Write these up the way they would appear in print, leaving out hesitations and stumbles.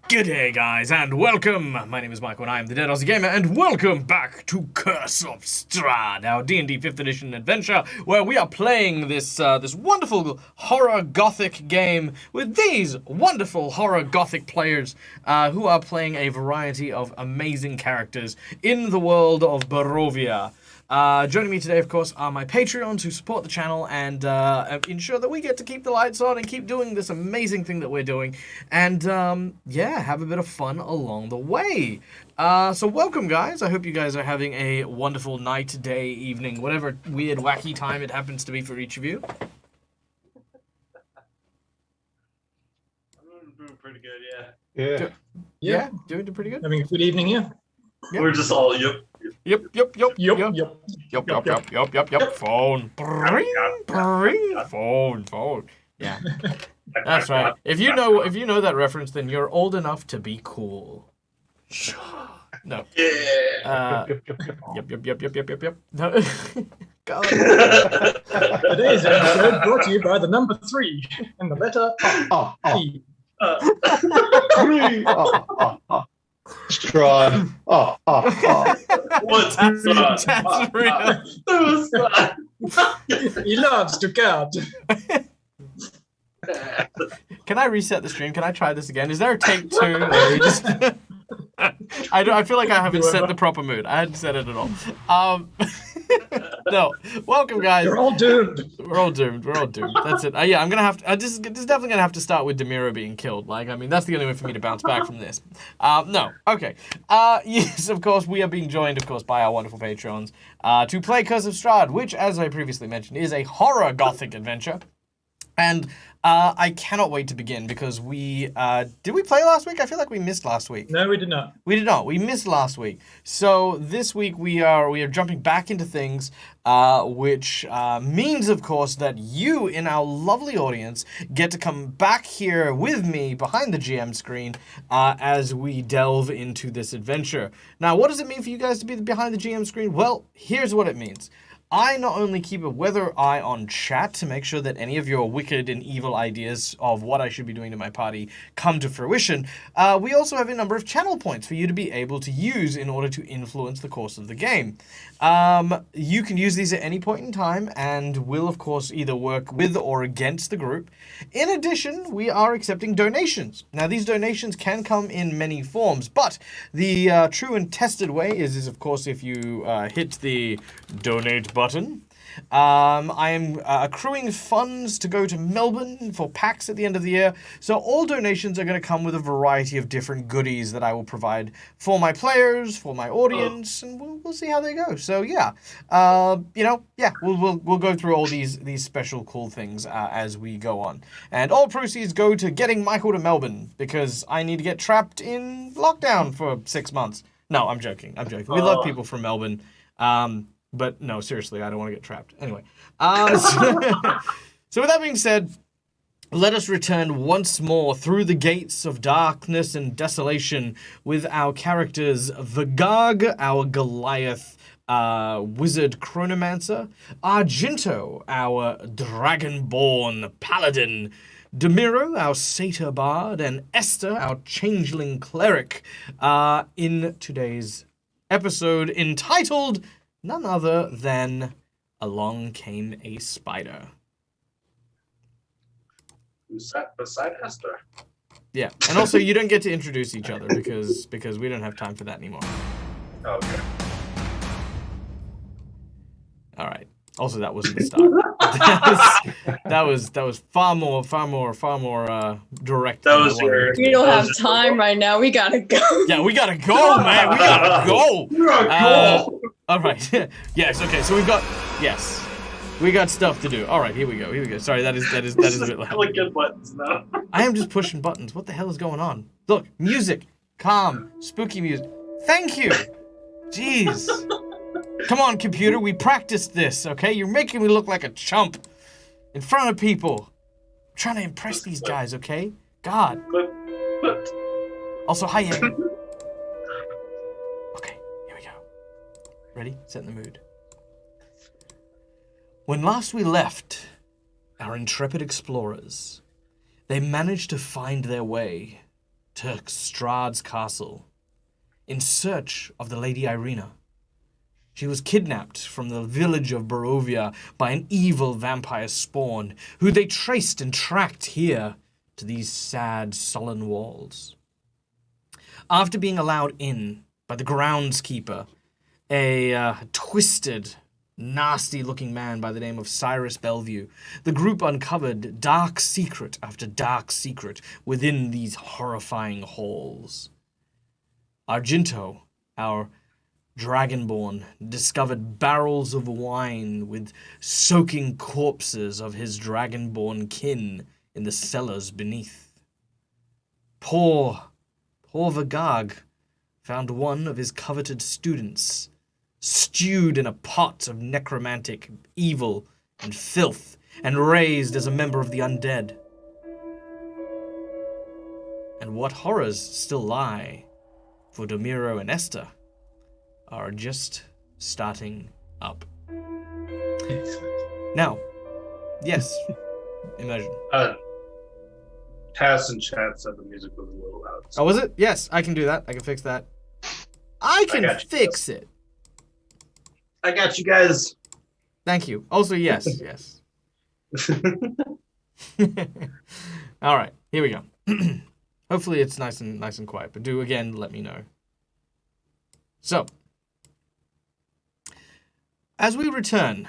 G'day guys and welcome! My name is Michael and I am the Dead Aussie Gamer and welcome back to Curse of Strahd, our D&D 5th edition adventure where we are playing this wonderful horror gothic game with these wonderful horror gothic players who are playing a variety of amazing characters in the world of Barovia. Joining me today, of course, are my Patreons who support the channel and ensure that we get to keep the lights on and keep doing this amazing thing that we're doing. And, yeah, have a bit of fun along the way. So welcome, guys. I hope you guys are having a wonderful night, day, evening, whatever weird, wacky time it happens to be for each of you. I'm doing pretty good, yeah. Yeah, doing pretty good. Having a good evening here. Yep. We're just all Yep. Phone. Bring. Phone. Yeah. That's right. If you know that reference, then you're old enough to be cool. No. Yeah. Yep. No. God. Today's episode brought to you by the number 3 and the letter P. Strahd. What's That's real. He loves to count. Can I reset the stream? Can I try this again? Is there a take 2? Or you just... I feel like I haven't set the proper mood. I hadn't set it at all. No. Welcome, guys. You're all doomed. We're all doomed. That's it. Yeah, I'm gonna have to. This is definitely gonna have to start with Demiro being killed. Like, I mean, that's the only way for me to bounce back from this. No. Okay. Yes, of course, we are being joined, of course, by our wonderful patrons to play Curse of Strahd, which, as I previously mentioned, is a horror gothic adventure. And I cannot wait to begin because we did we play last week? I feel like we missed last week. No, we did not. We did not. We missed last week. So this week we are jumping back into things, which means, of course, that you in our lovely audience get to come back here with me behind the GM screen as we delve into this adventure. Now, what does it mean for you guys to be behind the GM screen? Well, here's what it means. I not only keep a weather eye on chat to make sure that any of your wicked and evil ideas of what I should be doing to my party come to fruition, we also have a number of channel points for you to be able to use in order to influence the course of the game. You can use these at any point in time and will, of course, either work with or against the group. In addition, we are accepting donations. Now, these donations can come in many forms, but the true and tested way is of course, if you hit the donate button. I am accruing funds to go to Melbourne for PAX at the end of the year, so all donations are going to come with a variety of different goodies that I will provide for my players, for my audience, and we'll see how they go. So yeah, we'll go through all these special cool things as we go on, and all proceeds go to getting Michael to Melbourne because I need to get trapped in lockdown for 6 months. No, I'm joking. We love people from Melbourne. But no, seriously, I don't want to get trapped. Anyway, so with that being said, let us return once more through the gates of darkness and desolation with our characters Vagag, our Goliath wizard chronomancer, Argento, our dragonborn paladin, Demiro, our satyr bard, and Esther, our changeling cleric, in today's episode entitled none other than Along Came a Spider. Who sat beside Esther? Yeah, and also you don't get to introduce each other because we don't have time for that anymore. Okay. All right. Also, that wasn't the start. that was far more direct. That was your. We don't have time right now. We gotta go. Yeah, we gotta go, man. We gotta go. All right. Yes. Okay. So we got stuff to do. All right. Here we go. Sorry, that is a bit loud. Clicking buttons now. I am just pushing buttons. What the hell is going on? Look, music, calm, spooky music. Thank you. Jeez. Come on, computer. We practiced this. Okay, you're making me look like a chump in front of people. I'm trying to impress these guys. Okay. God. Also, hi, Ian. Okay. Here we go. Ready? Set in the mood. When last we left our intrepid explorers, they managed to find their way to Strahd's castle in search of the Lady Irina. She was kidnapped from the village of Barovia by an evil vampire spawn, who they traced and tracked here to these sad, sullen walls. After being allowed in by the groundskeeper, a twisted, nasty-looking man by the name of Cyrus Bellevue, the group uncovered dark secret after dark secret within these horrifying halls. Argento, our Dragonborn, discovered barrels of wine with soaking corpses of his Dragonborn kin in the cellars beneath. Poor Vagag found one of his coveted students stewed in a pot of necromantic evil and filth and raised as a member of the undead. And what horrors still lie for Domiro and Esther are just starting up. Now, yes, immersion. Pass and chat said the music was a little loud. Oh, was it? Yes, I can do that. I can fix that. I can fix it. I got you guys. Thank you. Also, yes, yes. All right, here we go. Hopefully it's nice and quiet, but do again let me know. So, as we return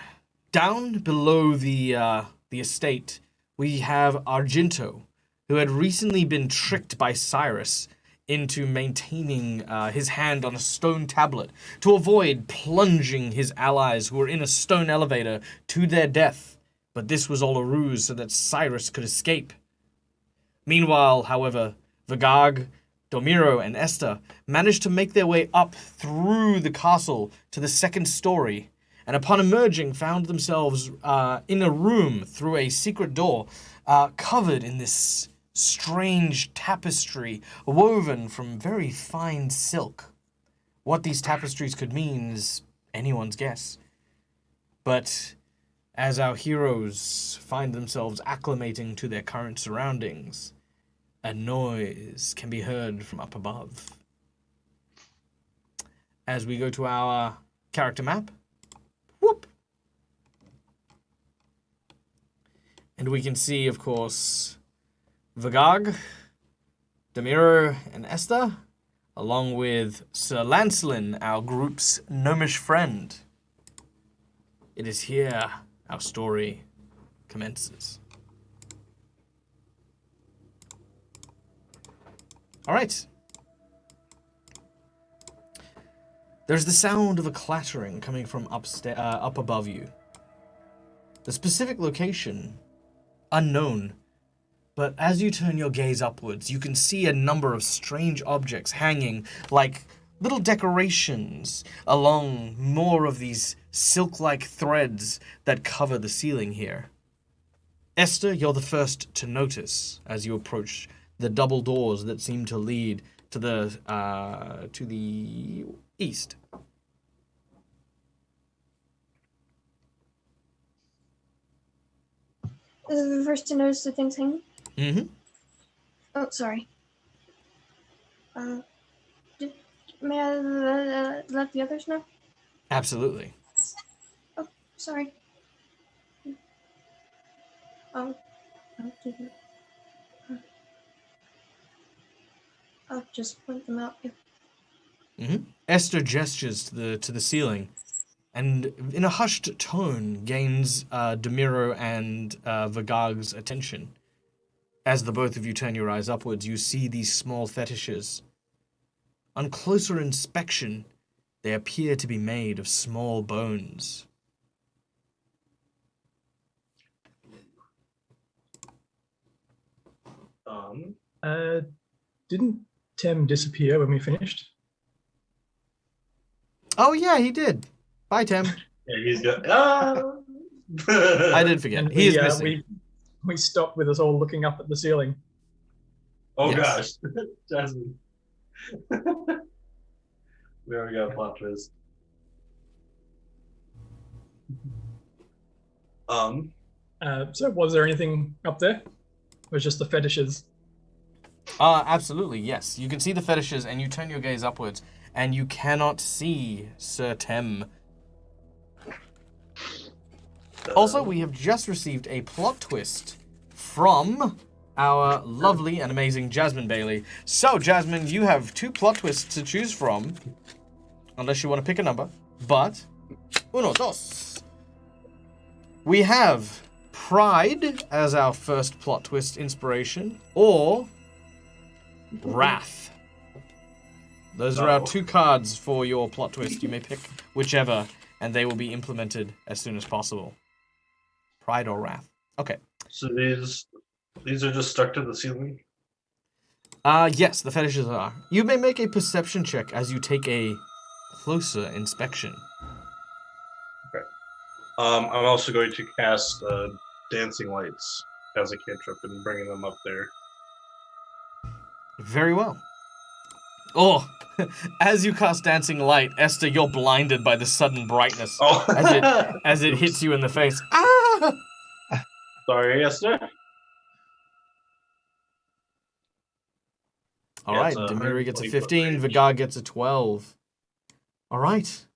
down below the estate, we have Argento, who had recently been tricked by Cyrus into maintaining his hand on a stone tablet to avoid plunging his allies who were in a stone elevator to their death. But this was all a ruse so that Cyrus could escape. Meanwhile, however, Vagag, Domiro, and Esther managed to make their way up through the castle to the second story, and upon emerging found themselves in a room through a secret door covered in this strange tapestry woven from very fine silk. What these tapestries could mean is anyone's guess. But as our heroes find themselves acclimating to their current surroundings, a noise can be heard from up above. As we go to our character map, whoop, and we can see, of course, Vagag, Demiro, and Esther, along with Sir Lancelin, our group's gnomish friend. It is here our story commences. All right. There's the sound of a clattering coming from up above you. The specific location, unknown, but as you turn your gaze upwards, you can see a number of strange objects hanging like little decorations along more of these silk-like threads that cover the ceiling here. Esther, you're the first to notice as you approach the double doors that seem to lead to the east. This is the first to notice the things hanging? Mm-hmm. Oh, sorry. May I let the others know? Absolutely. Oh, sorry. I'll do that. I'll just point them out. Yeah. Mm-hmm. Esther gestures to the ceiling, and in a hushed tone gains Demiro and Vagag's attention. As the both of you turn your eyes upwards, you see these small fetishes. On closer inspection, they appear to be made of small bones. Didn't Tim disappear when we finished? Oh yeah, he did. Bye, Tim. Yeah, he's good. Ah! I did forget. And He is missing. we stopped with us all looking up at the ceiling. Oh Yes. gosh, Jasmine. We already got a plot twist. So was there anything up there? Or was just the fetishes? Absolutely, yes. You can see the fetishes, and you turn your gaze upwards, and you cannot see Sir Tem. Also, we have just received a plot twist from our lovely and amazing Jasmine Bailey. So, Jasmine, you have 2 plot twists to choose from, unless you want to pick a number. But, uno, dos. We have Pride as our first plot twist inspiration, or Wrath. Those are our 2 cards for your plot twist. You may pick whichever, and they will be implemented as soon as possible. Pride or Wrath. Okay. So these are just stuck to the ceiling? Yes, the fetishes are. You may make a perception check as you take a closer inspection. Okay. I'm also going to cast Dancing Lights as a cantrip and bringing them up there. Very well. Oh, as you cast Dancing Light, Esther, you're blinded by the sudden brightness as it hits you in the face. Ah! Sorry, Esther. All right, Demiri gets a 15, Vigar gets a 12. All right.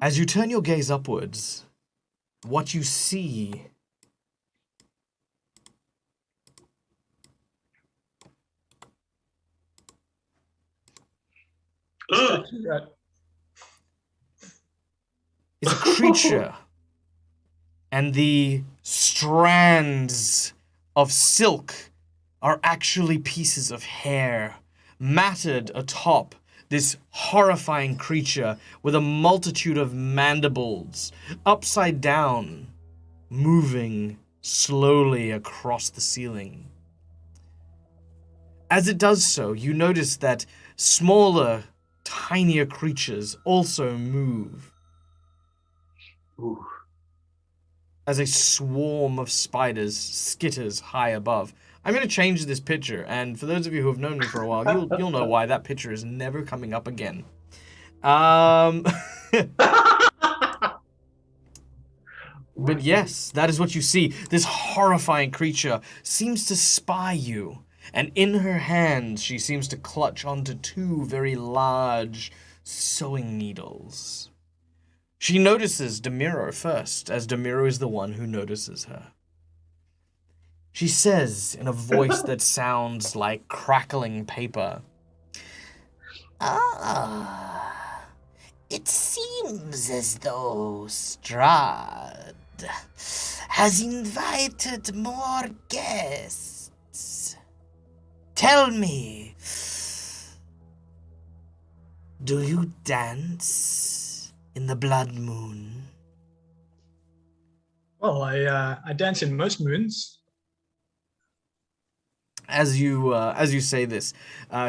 As you turn your gaze upwards, what you see Right. is a creature, and the strands of silk are actually pieces of hair matted atop this horrifying creature with a multitude of mandibles upside down, moving slowly across the ceiling. As it does so, you notice that smaller, tinier creatures also move. Ooh. As a swarm of spiders skitters high above. I'm going to change this picture, and for those of you who have known me for a while, you'll know why that picture is never coming up again. But yes, that is what you see. This horrifying creature seems to spy you, and in her hands she seems to clutch onto 2 very large sewing needles. She notices Demiro first, as Demiro is the one who notices her. She says in a voice that sounds like crackling paper, "Ah, it seems as though Strahd has invited more guests. Tell me, do you dance in the blood moon?" Well, I dance in most moons. As you say this,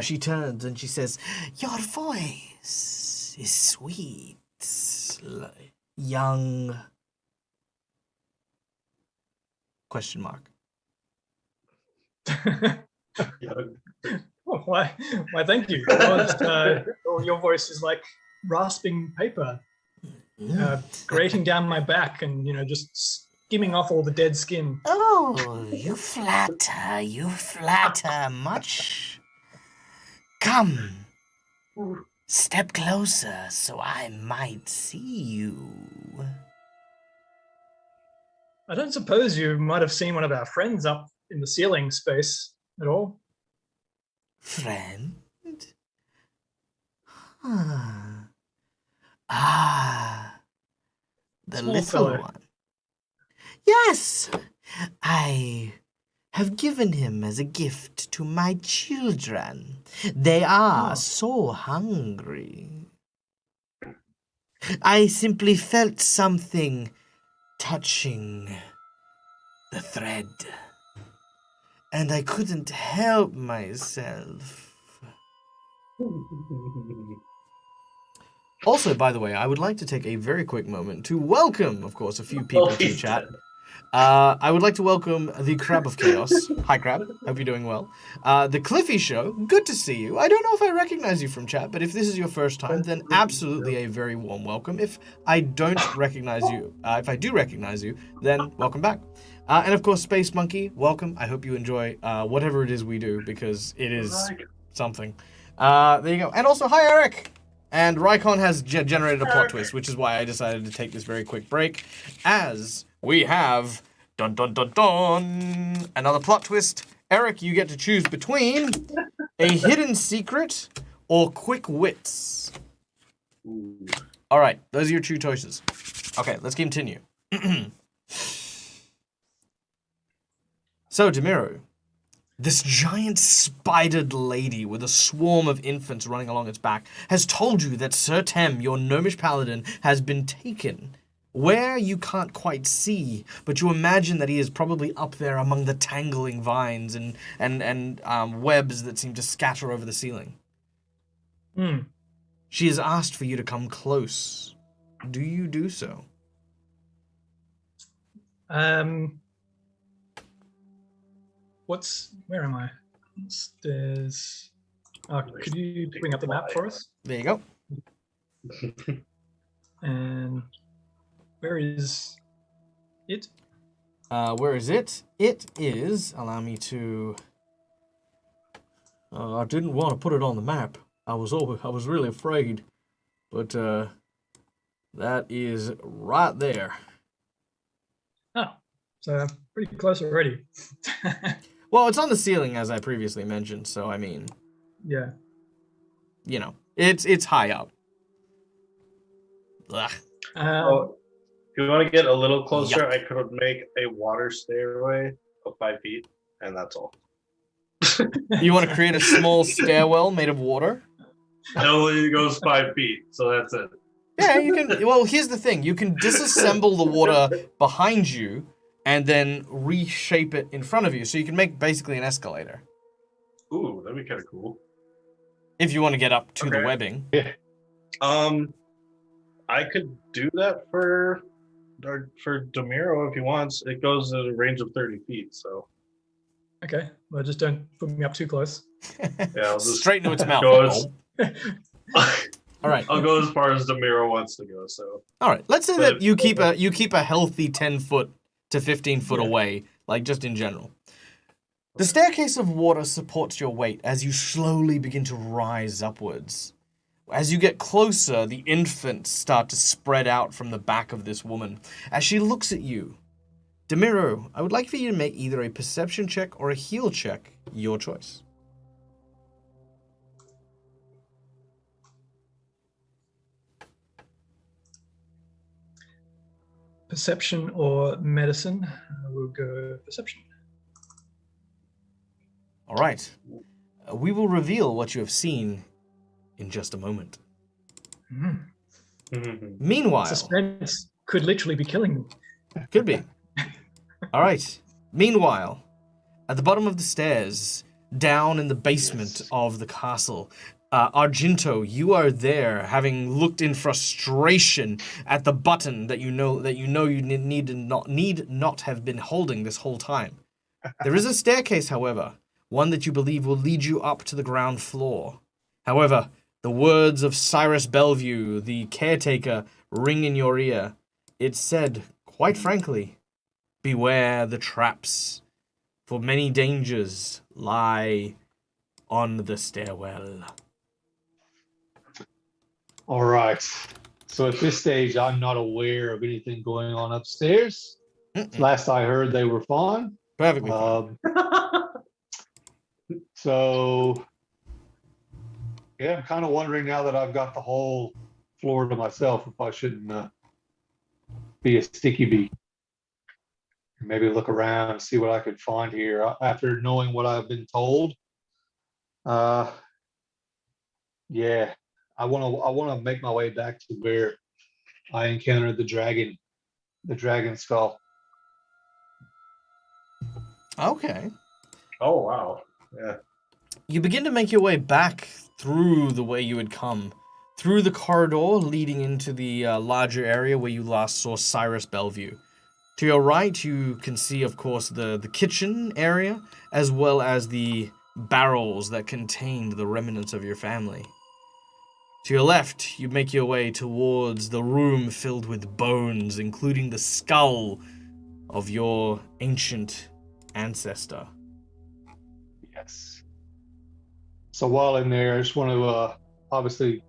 she turns and she says, "Your voice is sweet, young." Question mark. Oh, why, thank you. Your voice is like rasping paper, grating down my back and, just skimming off all the dead skin. Oh, you flatter much. Come, step closer so I might see you. I don't suppose you might have seen one of our friends up in the ceiling space at all? Friend? Huh. Ah, the Small little fellow. one. Yes, I have given him as a gift to my children. They are so hungry. I simply felt something touching the thread, and I couldn't help myself. Also, by the way, I would like to take a very quick moment to welcome, of course, a few people to the chat. I would like to welcome the Crab of Chaos. Hi, Crab. Hope you're doing well. The Cliffy Show. Good to see you. I don't know if I recognize you from chat, but if this is your first time, then absolutely a very warm welcome. If I don't recognize you, if I do recognize you, then welcome back. And of course, Space Monkey, welcome. I hope you enjoy whatever it is we do, because it is something. There you go. And also, hi, Eric! And Rykon has generated a plot twist, which is why I decided to take this very quick break, as we have, dun dun dun dun, another plot twist. Eric, you get to choose between a hidden secret or quick wits. Ooh. All right, those are your two choices. Okay, let's continue. So, Demiru, this giant spidered lady with a swarm of infants running along its back has told you that Sir Tem, your gnomish paladin, has been taken. Where you can't quite see, but you imagine that he is probably up there among the tangling vines and webs that seem to scatter over the ceiling. She has asked for you to come close. Do you do so? Where am I? Stairs. Could you bring up the map for us? There you go. And where is it? Where is it? It is, allow me to, I didn't want to put it on the map. I was really afraid, but that is right there. Oh, so pretty close already. Well, it's on the ceiling, as I previously mentioned, so I mean, Yeah. you know, it's high up. Ugh. Well, if you want to get a little closer, I could make a water stairway of 5 feet, and that's all. You want to create a small stairwell made of water? It only goes 5 feet, so that's it. Yeah, you can. Well, here's the thing: you can disassemble the water behind you and then reshape it in front of you, so you can make basically an escalator. Ooh, that'd be kind of cool. If you want to get up to the Okay. webbing. Yeah. I could do that for Demiro if he wants. It goes at a range of 30 feet, so Okay. Well, just don't put me up too close. yeah, I'll just Straight into its mouth. go as, All right. I'll go as far as Demiro wants to go. So All right. Let's say But- that you keep a healthy 10 foot to 15 foot away, like just in general. The staircase of water supports your weight as you slowly begin to rise upwards. As you get closer, the infants start to spread out from the back of this woman. As she looks at you, Demiro, I would like for you to make either a perception check or a heal check, your choice. Perception or medicine? We'll go perception. All right. We will reveal what you have seen in just a moment. Meanwhile, Suspense could literally be killing me. could be. All right. Meanwhile, at the bottom of the stairs, down in the basement of the castle, Argento, you are there, having looked in frustration at the button that you need not have been holding this whole time. There is a staircase, however, one that you believe will lead you up to the ground floor. However, the words of Cyrus Bellevue, the caretaker, ring in your ear. It said, quite frankly, beware the traps, for many dangers lie on the stairwell. All right. So at this stage, I'm not aware of anything going on upstairs. Last I heard, they were fine. Perfectly fine. So, yeah, I'm kind of wondering now that I've got the whole floor to myself if I shouldn't be a sticky bee. Maybe look around, see what I could find here after knowing what I've been told. Yeah, I want to make my way back to where I encountered the dragon skull. Okay. oh wow, yeah. You begin to make your way back through the way you had come, through the corridor leading into the larger area where you last saw Cyrus Bellevue. To your right, you can see, of course, the kitchen area, as well as the barrels that contained the remnants of your family. To your left, you make your way towards the room filled with bones, including the skull of your ancient ancestor. Yes. So while in there, I just want to, obviously,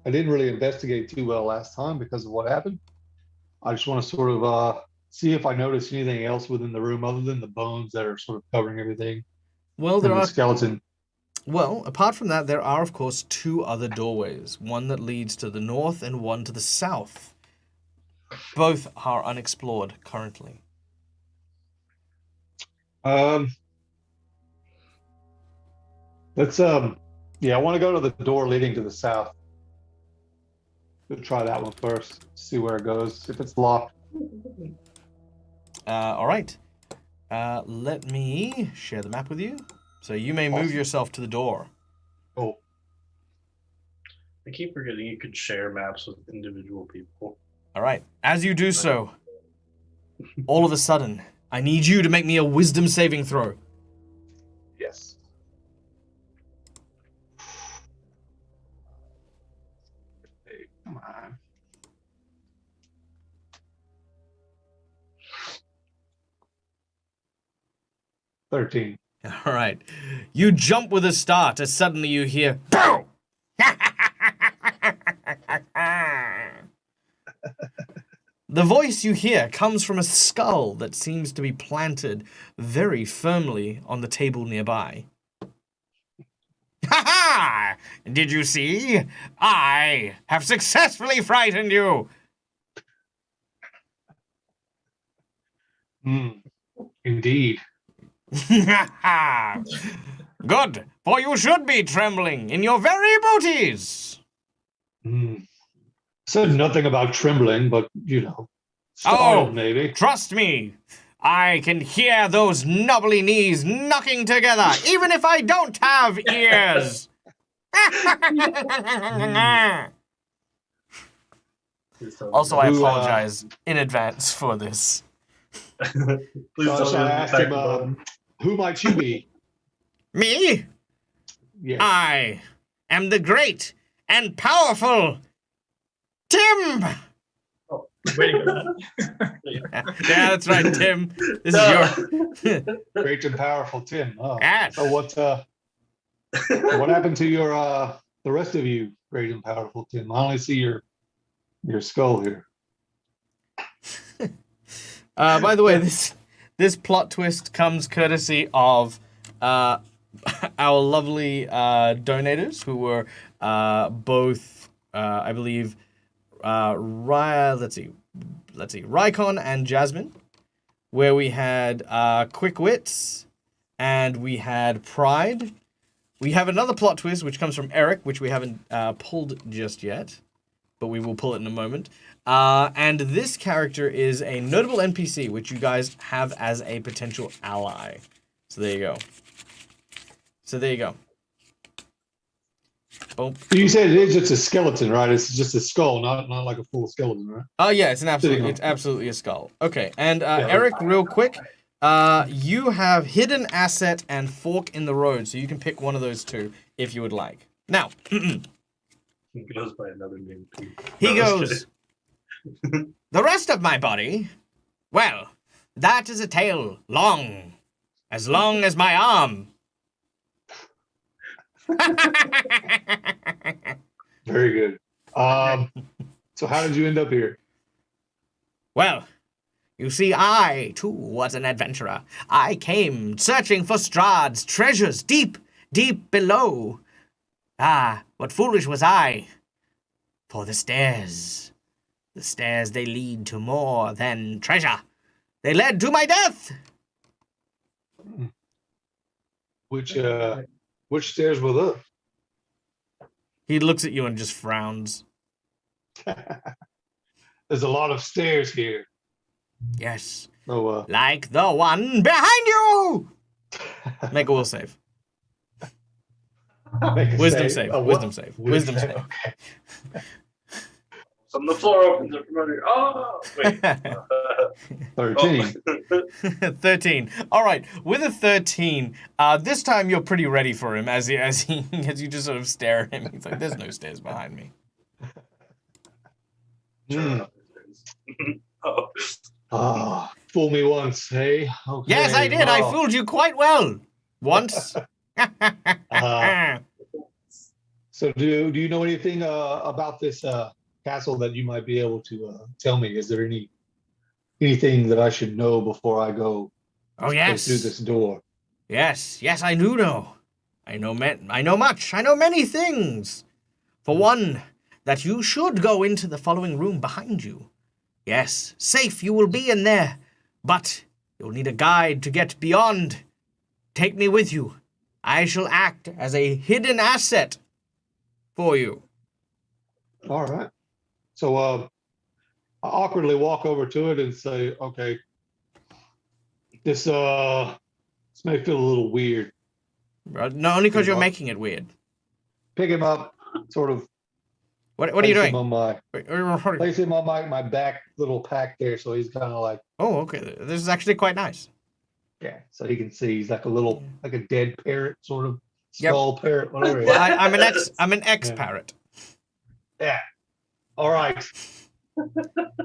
I didn't really investigate too well last time because of what happened. I just want to sort of see if I notice anything else within the room other than the bones that are sort of covering everything Well, and the skeleton. Well, apart from that, there are, of course, 2 other doorways. One that leads to the north and one to the south. Both are unexplored currently. Let's yeah, I want to go to the door leading to the south. We'll try that one first, see where it goes. If it's locked. All right. Let me share the map with you. So you may move Awesome. yourself to the door. Oh, I keep forgetting you could share maps with individual people. All right. As you do so, all of a sudden, I need you to make me a wisdom saving throw. yes. Hey, come on. $13. All right. You jump with a start as suddenly you hear, "Bow!" The voice you hear comes from a skull that seems to be planted very firmly on the table nearby. Ha ha! Did you see? I have successfully frightened you. Indeed. Good, for you should be trembling in your very booties. Said nothing about trembling, but startled maybe. Trust me, I can hear those knobbly knees knocking together, even if I don't have ears. Also, I apologize in advance for this. Please So tell I me asked him, who might you be? Me? Yes. I am the great and powerful Tim. Waiting for that. Yeah, that's right, Tim. This is your. Great and powerful Tim. Oh. Yes. So what happened to your the rest of you, great and powerful Tim? I only see your skull here. By the way, this plot twist comes courtesy of our lovely donators who were both, I believe, let's see, Rycon and Jasmine, where we had Quick Wits and we had Pride. We have another plot twist which comes from Eric, which we haven't pulled just yet, but we will pull it in a moment. And this character is a notable NPC, which you guys have as a potential ally. So there you go. Boom. You said it is just a skeleton, right? It's just a skull, not like a full skeleton, right? Oh yeah, it's absolutely a skull. Okay, and Eric, real quick, you have hidden asset and fork in the road, so you can pick one of those 2 if you would like. Now, He goes by another name too. he goes, the rest of my body, well, that is a tail as long as my arm. Very good. So how did you end up here? Well, you see, I, too, was an adventurer. I came searching for Strahd's treasures deep, deep below. Ah, what foolish was I. For the stairs, they lead to more than treasure. They led to my death. Which stairs were those? He looks at you and just frowns. There's a lot of stairs here. Yes. Oh, Like the one behind you! Make a will save. Wisdom save. Wisdom save. Wisdom save. Okay. So on the floor opens up from under. Oh, wait. 13. 13. All right. With a 13, this time you're pretty ready for him as you just sort of stare at him. He's like, "There's no stairs behind me." Oh. Ah, fool me once, hey? Okay. Yes, I did. I well, fooled you quite well. Once. So do you know anything about this castle that you might be able to tell me? Is there anything that I should know before I go Oh, through yes. this door? Yes, I do know. I know much. I know many things. For one, that you should go into the following room behind you. Yes, safe you will be in there, but you'll need a guide to get beyond. Take me with you. I shall act as a hidden asset for you. All right. So I awkwardly walk over to it and say, okay, this may feel a little weird. No, only because you're making it weird. Pick him up, sort of. What are you place doing? him on place him on my back little pack there, so he's kind of like, Oh, okay. This is actually quite nice. yeah, so he can see he's like a dead parrot, sort of Yep. skull parrot, whatever. it is. Well, I'm an ex-parrot. Yeah. All right.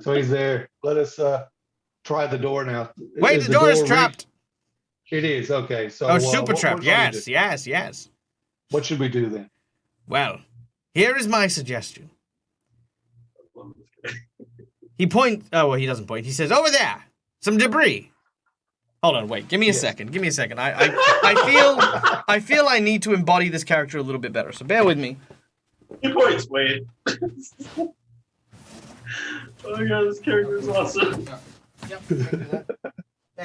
So he's there. Let us try the door now. Wait, the door is rigged? trapped. It is, okay. So Super what trapped. shall we do? Yes. What should we do then? Well, here is my suggestion. He points. Oh, well, he doesn't point. He says, "Over there, some debris." Hold on, wait. Give me a second. I feel I need to embody this character a little bit better. So bear with me. He points, Wade. Oh my god, this character is awesome. Yep. There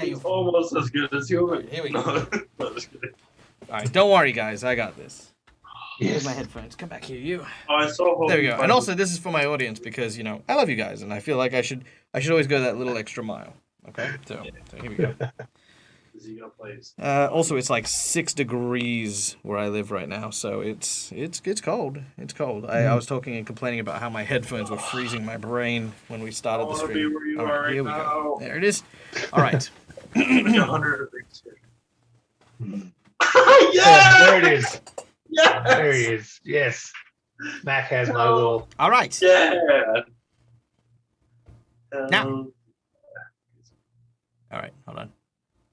you He's go. almost as good as you. Here we go. No, just kidding. All right, don't worry, guys. I got this. Here's Yes. my headphones. Come back here, you. Oh, I saw. There we go. And also, this is for my audience because I love you guys, and I feel like I should always go that little extra mile. Okay, so here we go. Also, it's like 6 degrees where I live right now, so it's cold. It's cold. I was talking and complaining about how my headphones were freezing my brain when we started the stream. Be where you All are right, here we right go. now. There it is. All right. Like 100 degrees here. Yeah, there it is. Yes! There he is. Yes. Mac has my little. All right. Yeah. Now. All right. Hold on.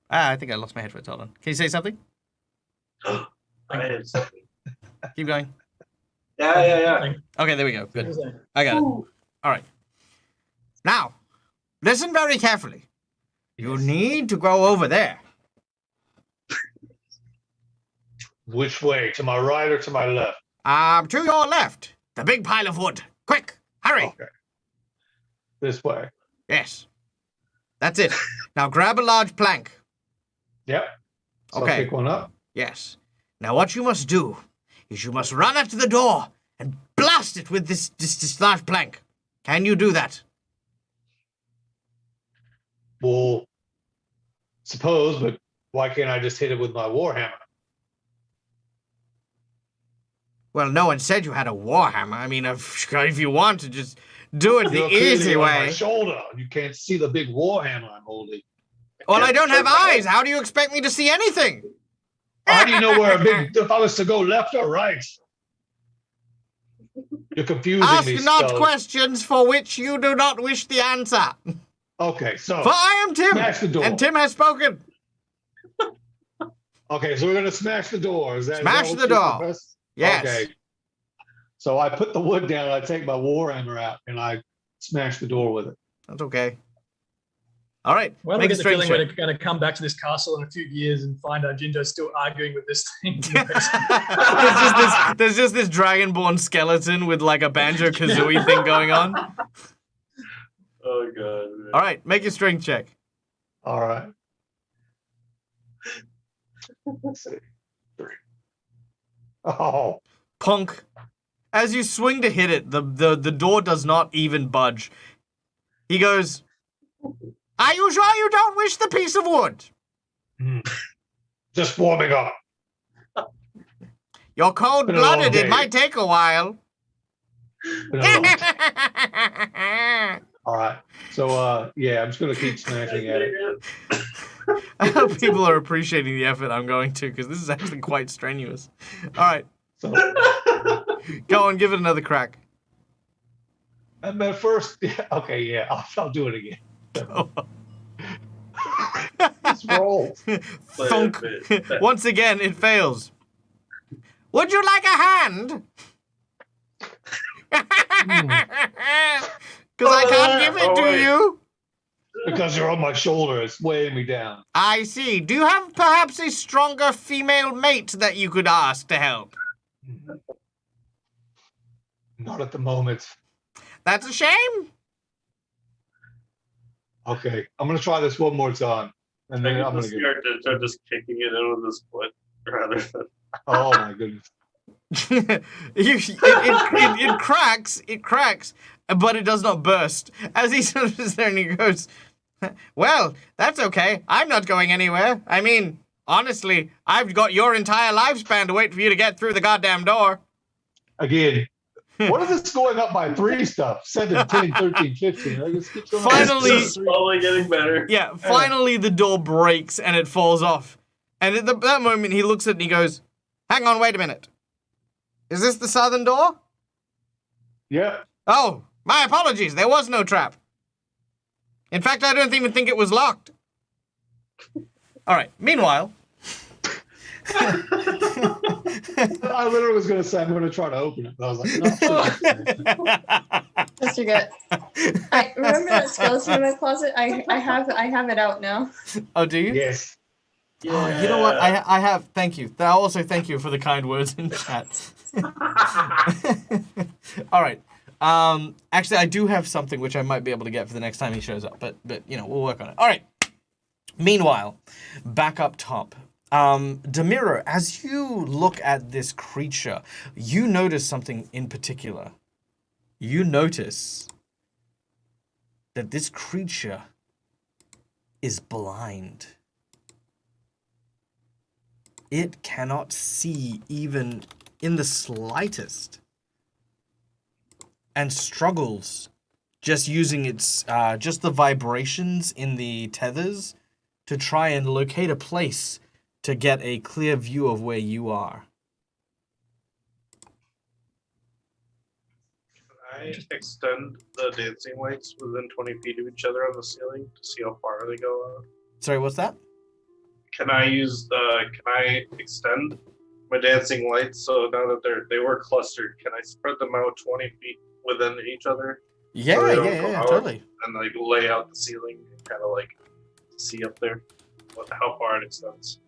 I think I lost my headphones. Hold on. Can you say something? I had something. Keep going. Yeah. Okay, there we go. Good. I got it. All right. Now, listen very carefully. You need to go over there. Which way? To my right or to my left? To your left. The big pile of wood. Quick, hurry. Okay. This way. Yes. That's it. Now grab a large plank. Yep. So Okay. I'll pick one up. Yes. Now what you must do is you must run up to the door and blast it with this large plank. Can you do that? Well, suppose, but why can't I just hit it with my warhammer? Well, no one said you had a warhammer. I mean, if you want to just do it the You're clearly easy on my way. shoulder. You can't see the big warhammer I'm holding. Well, I don't have eyes. How do you expect me to see anything? How do you know where if I was to go left or right? You're confusing Ask me. not so- questions for which you do not wish the answer. Okay, so For I am Tim, smash the door. and Tim has spoken. Okay, so we're gonna smash the door. Is that Smash what the you door. request? Yes. Okay. So I put the wood down, I take my warhammer out, and I smash the door with it. That's okay. All right. Well, I make a get the strength feeling check. we're going to come back to this castle in a few years and find our Jinjo's still arguing with this thing. there's just this dragonborn skeleton with like a banjo kazooie thing going on. Oh god. Man. All right, make your strength check. All right. Let's see. 3. Oh, Punk. As you swing to hit it, the door does not even budge. He goes, "Are you sure you don't wish the piece of wood? just warming up. You're cold-blooded. day. It might take a while." All right. So yeah, I'm just gonna keep smashing at it. I hope people are appreciating the effort I'm going to, because this is actually quite strenuous. All right, So go on, give it another crack. and then first, okay, yeah, I'll do it again. This roll. Thunk. Once again, it fails. Would you like a hand? Because I can't give it to you. Because you're on my shoulder, it's weighing me down. I see. Do you have perhaps a stronger female mate that you could ask to help? Not at the moment. That's a shame. Okay, I'm gonna try this one more time, and then I'm gonna get. Start just kicking it in with his foot rather than. Oh my goodness! It cracks, but it does not burst. As he sort of is there and he goes, well, that's okay. I'm not going anywhere. I mean, honestly, I've got your entire lifespan to wait for you to get through the goddamn door. Again, what is this going up by 3 stuff? 7, 10, 13, 15. I just keep going up. Finally, It's slowly getting better. Yeah, finally the door breaks and it falls off. And at that moment he looks at it and he goes, hang on, wait a minute. Is this the southern door? Yeah. Oh, my apologies. There was no trap. In fact, I don't even think it was locked. All right. Meanwhile. I literally was going to say I'm going to try to open it, but I was like, no. Let's forget. I remember that skeleton in my closet. I have it out now. Oh, do you? Yes. Oh, you know what? I have. Thank you. I also thank you for the kind words in chat. All right. Actually, I do have something which I might be able to get for the next time he shows up, but you know, we'll work on it. All right. Meanwhile, back up top. Demiro, as you look at this creature, you notice something in particular. You notice that this creature is blind. It cannot see even in the slightest and struggles just using its, just the vibrations in the tethers to try and locate a place to get a clear view of where you are. Can I extend the dancing lights within 20 feet of each other on the ceiling to see how far they go out? Sorry, what's that? Can I extend my dancing lights so now that they were clustered, can I spread them out 20 feet within each other? Yeah, So they don't yeah, go yeah, out totally. And like lay out the ceiling and kind of like see up there how far it extends.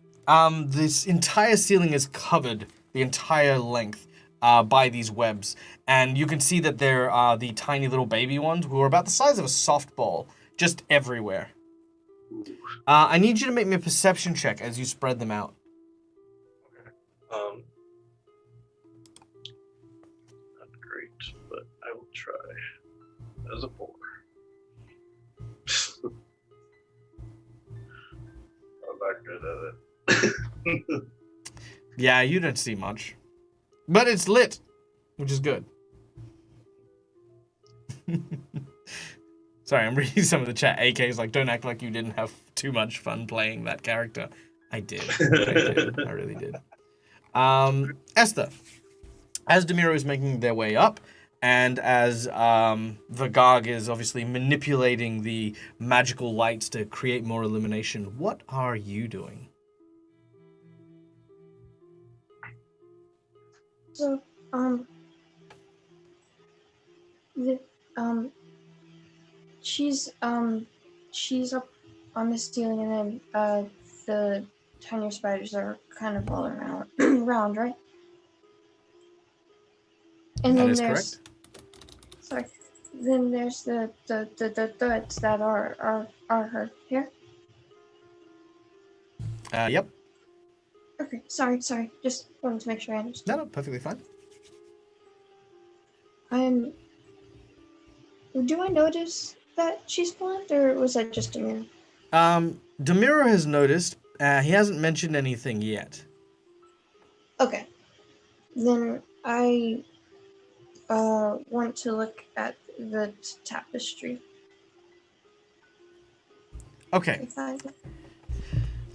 This entire ceiling is covered, the entire length, by these webs. And you can see that there are the tiny little baby ones who are about the size of a softball, just everywhere. I need you to make me a perception check as you spread them out. Not great, but I will try. As a 4. I'm not good at it. Yeah, you don't see much. But it's lit, which is good. Sorry, I'm reading some of the chat. AK's like, don't act like you didn't have too much fun playing that character. I did. I really did. Esther, as Demiro is making their way up, and as Vagag is obviously manipulating the magical lights to create more illumination, what are you doing? So, she's up on the ceiling, and then the tinier spiders are kind of all around, right? And That then is there's, correct. sorry, then there's the threads that are her here. Yep. Okay, sorry, just wanted to make sure I understood. No, perfectly fine. Do I notice that she's blind, or was that just a mirror? Demiro has noticed. He hasn't mentioned anything yet. Okay. Then I want to look at the tapestry. Okay. If I...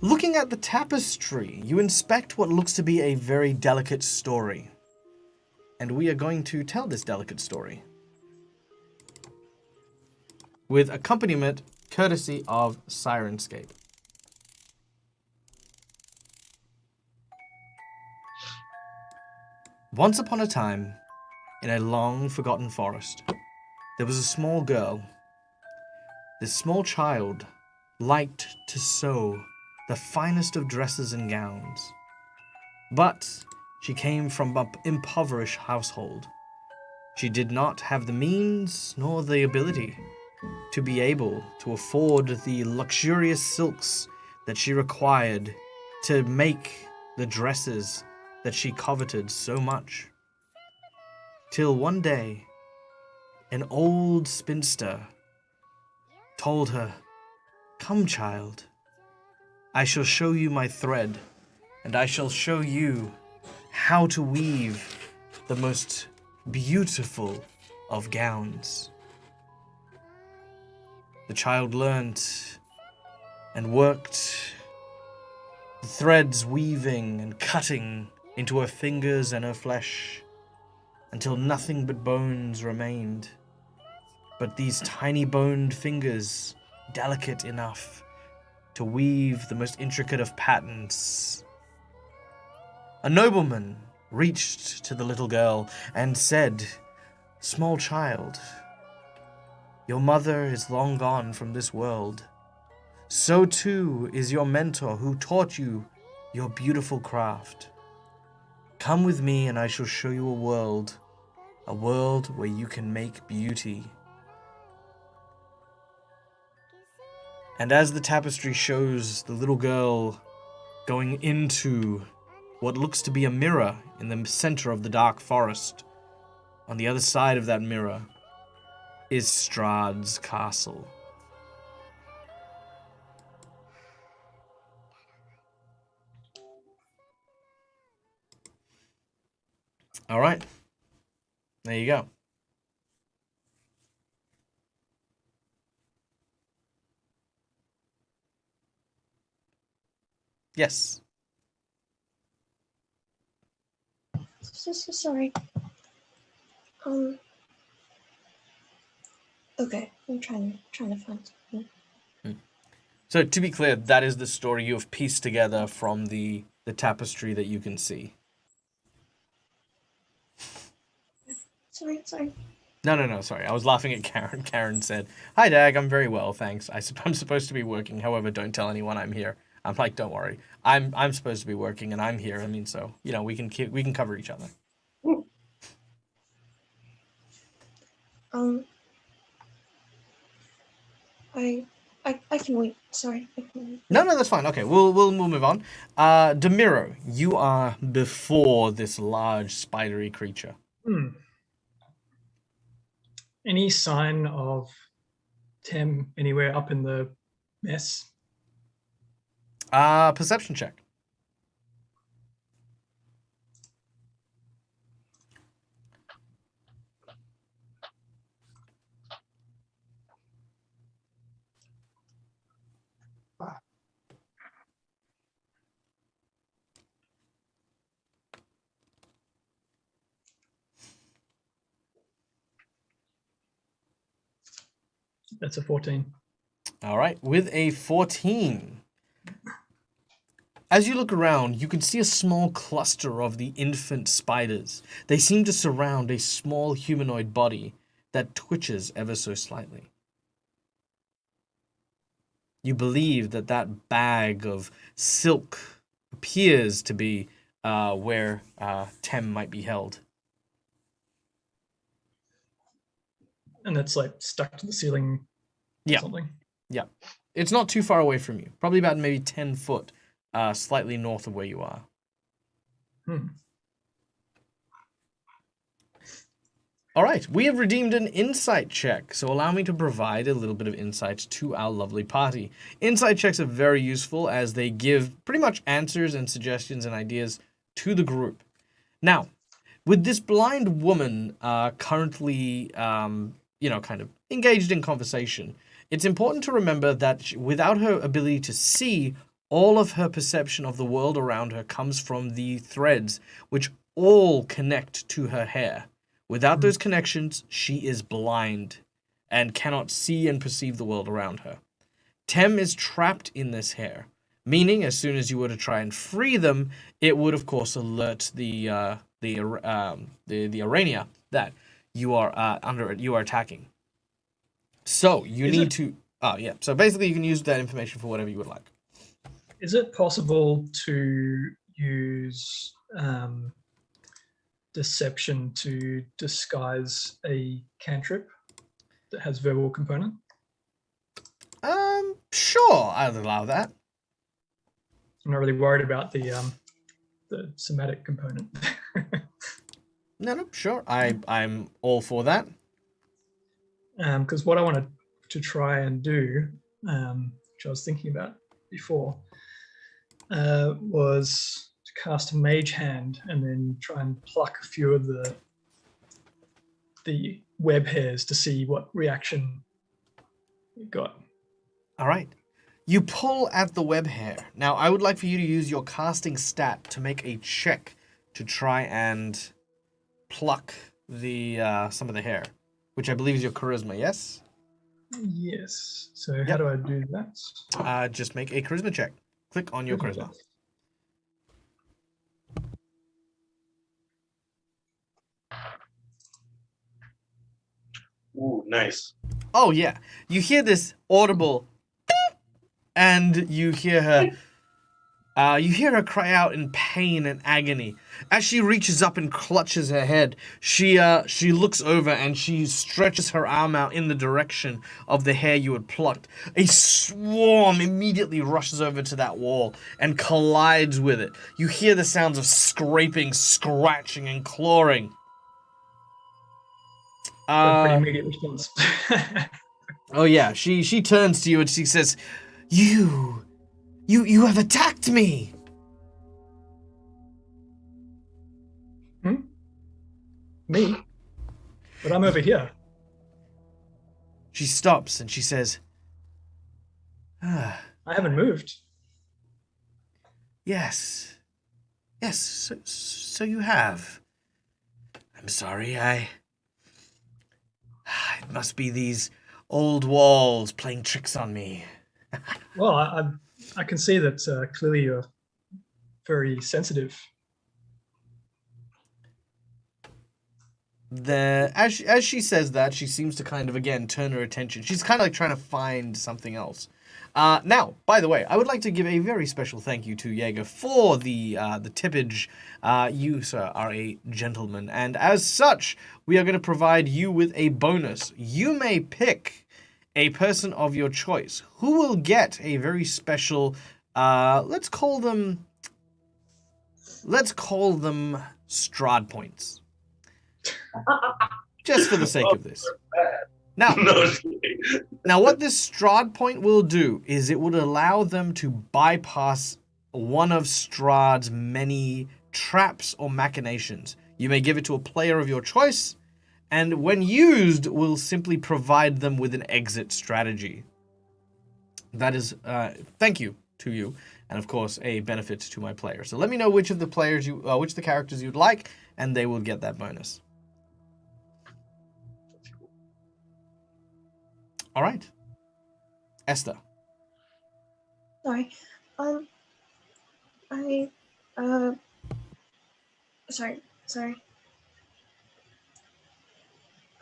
Looking at the tapestry, you inspect what looks to be a very delicate story. And we are going to tell this delicate story. With accompaniment courtesy of Sirenscape. Once upon a time, in a long-forgotten forest, there was a small girl. This small child liked to sew the finest of dresses and gowns. But she came from an impoverished household. She did not have the means nor the ability to be able to afford the luxurious silks that she required to make the dresses that she coveted so much. Till one day, an old spinster told her, "Come, child, I shall show you my thread, and I shall show you how to weave the most beautiful of gowns." The child learnt and worked, the threads weaving and cutting into her fingers and her flesh, until nothing but bones remained. But these tiny boned fingers, delicate enough to weave the most intricate of patterns. A nobleman reached to the little girl and said, "Small child, your mother is long gone from this world. So too is your mentor who taught you your beautiful craft. Come with me and I shall show you a world where you can make beauty." And as the tapestry shows the little girl going into what looks to be a mirror in the center of the dark forest, on the other side of that mirror is Strahd's castle. All right. There you go. Yes. So sorry. Okay, I'm trying to find something. So to be clear, that is the story you have pieced together from the tapestry that you can see. Sorry. No, sorry. I was laughing at Karen. Karen said, "Hi, Dag, I'm very well, thanks. I'm supposed to be working. However, don't tell anyone I'm here." I'm like, "Don't worry. I'm supposed to be working and I'm here. I mean, so, we can cover each other." I can wait. Sorry, I can wait. No, that's fine. Okay, we'll move on. Demiro, you are before this large spidery creature. Any sign of Tem anywhere up in the mess? Perception check. That's a 14. All right, with a 14. As you look around, you can see a small cluster of the infant spiders. They seem to surround a small humanoid body that twitches ever so slightly. You believe that bag of silk appears to be where Tem might be held. And that's like stuck to the ceiling or something? Yeah. It's not too far away from you. Probably about maybe 10 foot, slightly north of where you are. All right. We have redeemed an insight check, so allow me to provide a little bit of insight to our lovely party. Insight checks are very useful as they give pretty much answers and suggestions and ideas to the group. Now, with this blind woman currently, kind of engaged in conversation, it's important to remember that without her ability to see, all of her perception of the world around her comes from the threads, which all connect to her hair. Without those connections, she is blind and cannot see and perceive the world around her. Tem is trapped in this hair, meaning as soon as you were to try and free them, it would, of course, alert the the arena that you are you are attacking. So you Is need it- to. Oh yeah. So basically, you can use that information for whatever you would like. Is it possible to use deception to disguise a cantrip that has verbal component? Sure, I'll allow that. I'm not really worried about the somatic component. No, sure. I'm all for that. Because what I wanted to try and do, which I was thinking about before, was to cast a mage hand and then try and pluck a few of the web hairs to see what reaction it got. All right. You pull at the web hair. Now, I would like for you to use your casting stat to make a check to try and pluck the some of the hair, which I believe is your charisma. Yes. Yes. So how Yep. do I do that? Just make a charisma check. Click on your charisma. Ooh, nice. Oh yeah, you hear this audible, beep, and you hear her. You hear her cry out in pain and agony. As she reaches up and clutches her head, she looks over and she stretches her arm out in the direction of the hair you had plucked. A swarm immediately rushes over to that wall and collides with it. You hear the sounds of scraping, scratching, and clawing. A pretty immediate response. Oh yeah, she turns to you and she says, You have attacked me!" Me? But I'm over here. She stops and she says, I haven't moved. Yes, so you have. I'm sorry, it must be these old walls playing tricks on me. Well, I can see that clearly you're very sensitive. As she says that, she seems to kind of again turn her attention. She's kind of like trying to find something else. Now, by the way, I would like to give a very special thank you to Jaeger for the tippage. You, sir, are a gentleman, and as such, we are going to provide you with a bonus. You may pick a person of your choice who will get a very special. Let's call them Strahd points. Just for the sake of this. Now, No, just kidding. Now, what this Strahd point will do is it would allow them to bypass one of Strahd's many traps or machinations. You may give it to a player of your choice, and when used, will simply provide them with an exit strategy. That is, thank you to you, and of course, a benefit to my player. So let me know which of the which of the characters you'd like, and they will get that bonus. All right, Esther. Sorry. Sorry.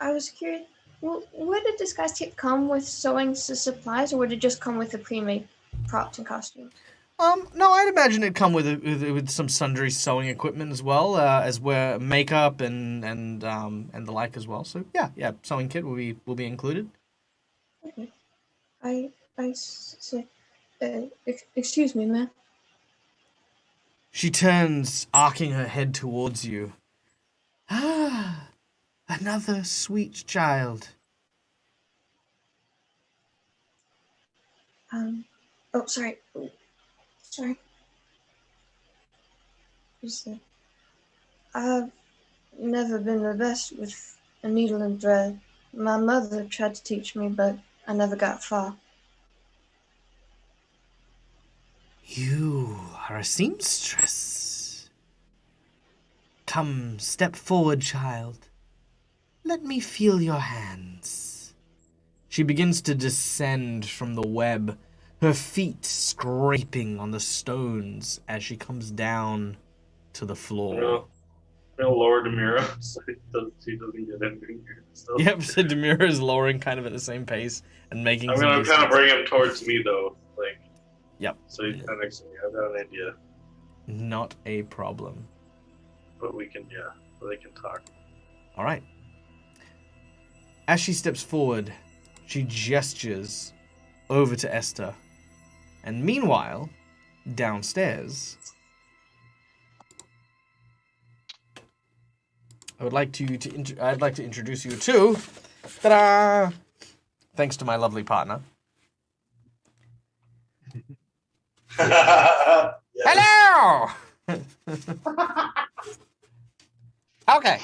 I was curious. Well, would a disguise kit come with sewing supplies, or would it just come with the pre-made props and costumes? No, I'd imagine it'd come with some sundry sewing equipment as well, as where makeup and the like as well. So yeah, sewing kit will be included. Okay. Excuse me, ma'am. She turns, arcing her head towards you. Ah, another sweet child. Oh, sorry. I've never been the best with a needle and thread. My mother tried to teach me, but I never got far. You are a seamstress. Come, step forward, child. Let me feel your hands. She begins to descend from the web, her feet scraping on the stones as she comes down to the floor. No. We'll lower Demira so he doesn't get anything here. So. Yep, so Demira is lowering kind of at the same pace and making I'm some gonna kind of distance. bring him towards me though, like. Yep. So he's kind of next to me. I've got an idea, Not a problem. but we can, they can talk. All right. As she steps forward, she gestures over to Esther. And meanwhile, downstairs, I'd like to introduce you to, ta-da! Thanks to my lovely partner. Hello! Okay.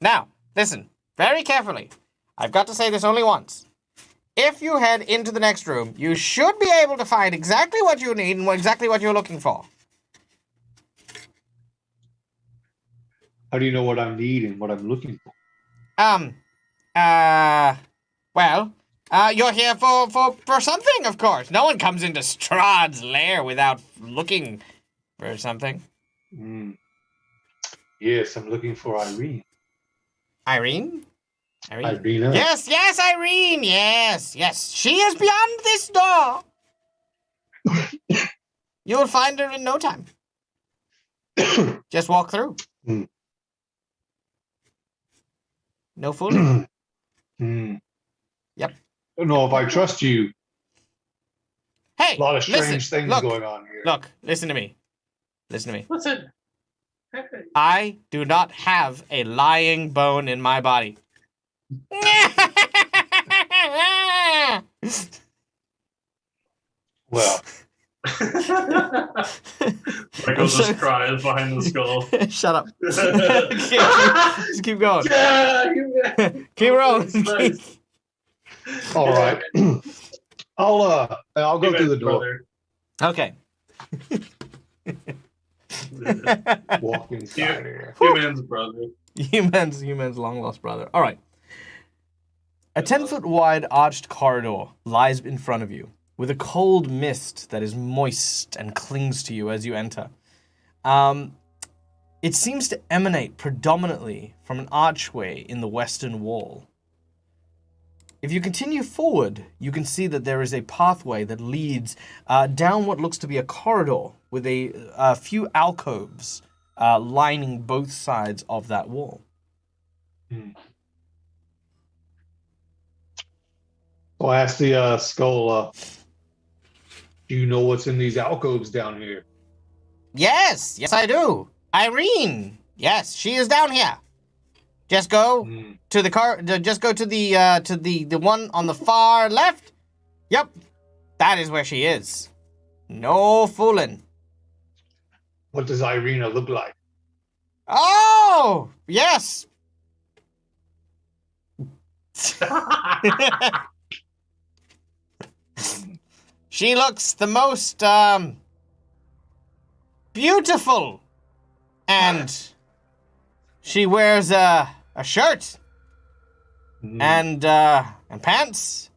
Now, listen, very carefully. I've got to say this only once. If you head into the next room, you should be able to find exactly what you need and exactly what you're looking for. How do you know what I need and what I'm looking for? You're here for something, of course. No one comes into Strahd's lair without looking for something. Yes, I'm looking for Irene. Irene? Irina. Yes, Irene. Yes. She is beyond this door. You will find her in no time. Just walk through. No fooling. Yep. I don't know if I trust you. Hey, A lot of strange listen, things look, going on here. Look, listen to me. Listen. I do not have a lying bone in my body. Well, Michael just cries behind the skull. Shut up. Just keep going. Keep rolling. Nice. all right. I'll go through the door. Brother. Okay. Walk inside here. Human's brother. Human's long lost brother. All right. A 10-foot wide arched corridor lies in front of you, with a cold mist that is moist and clings to you as you enter. It seems to emanate predominantly from an archway in the western wall. If you continue forward, you can see that there is a pathway that leads down what looks to be a corridor with a few alcoves lining both sides of that wall. So I asked the skull, do you know what's in these alcoves down here? Yes, I do. Irene. Yes, she is down here. Just go to the car. Just go to the one on the far left. Yep, that is where she is. No fooling. What does Irina look like? Oh, yes. She looks the most beautiful, and she wears a shirt and pants.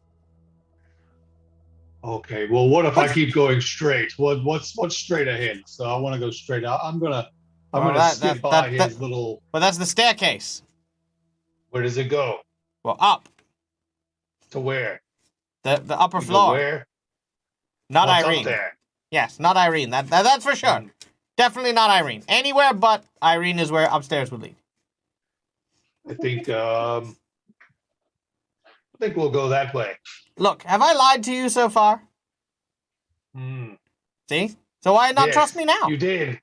Okay. Well, what if I keep going straight? What's straight ahead? So I want to go straight out. I'm gonna skip by his little. Well, that's the staircase. Where does it go? Well, up To where? the upper You go floor. where? Not What's Irene. up there? Yes, not Irene. That's for sure. Definitely not Irene. Anywhere but Irene is where upstairs would lead. I think we'll go that way. Look, have I lied to you so far? See? So why not Yes, trust me now? You did.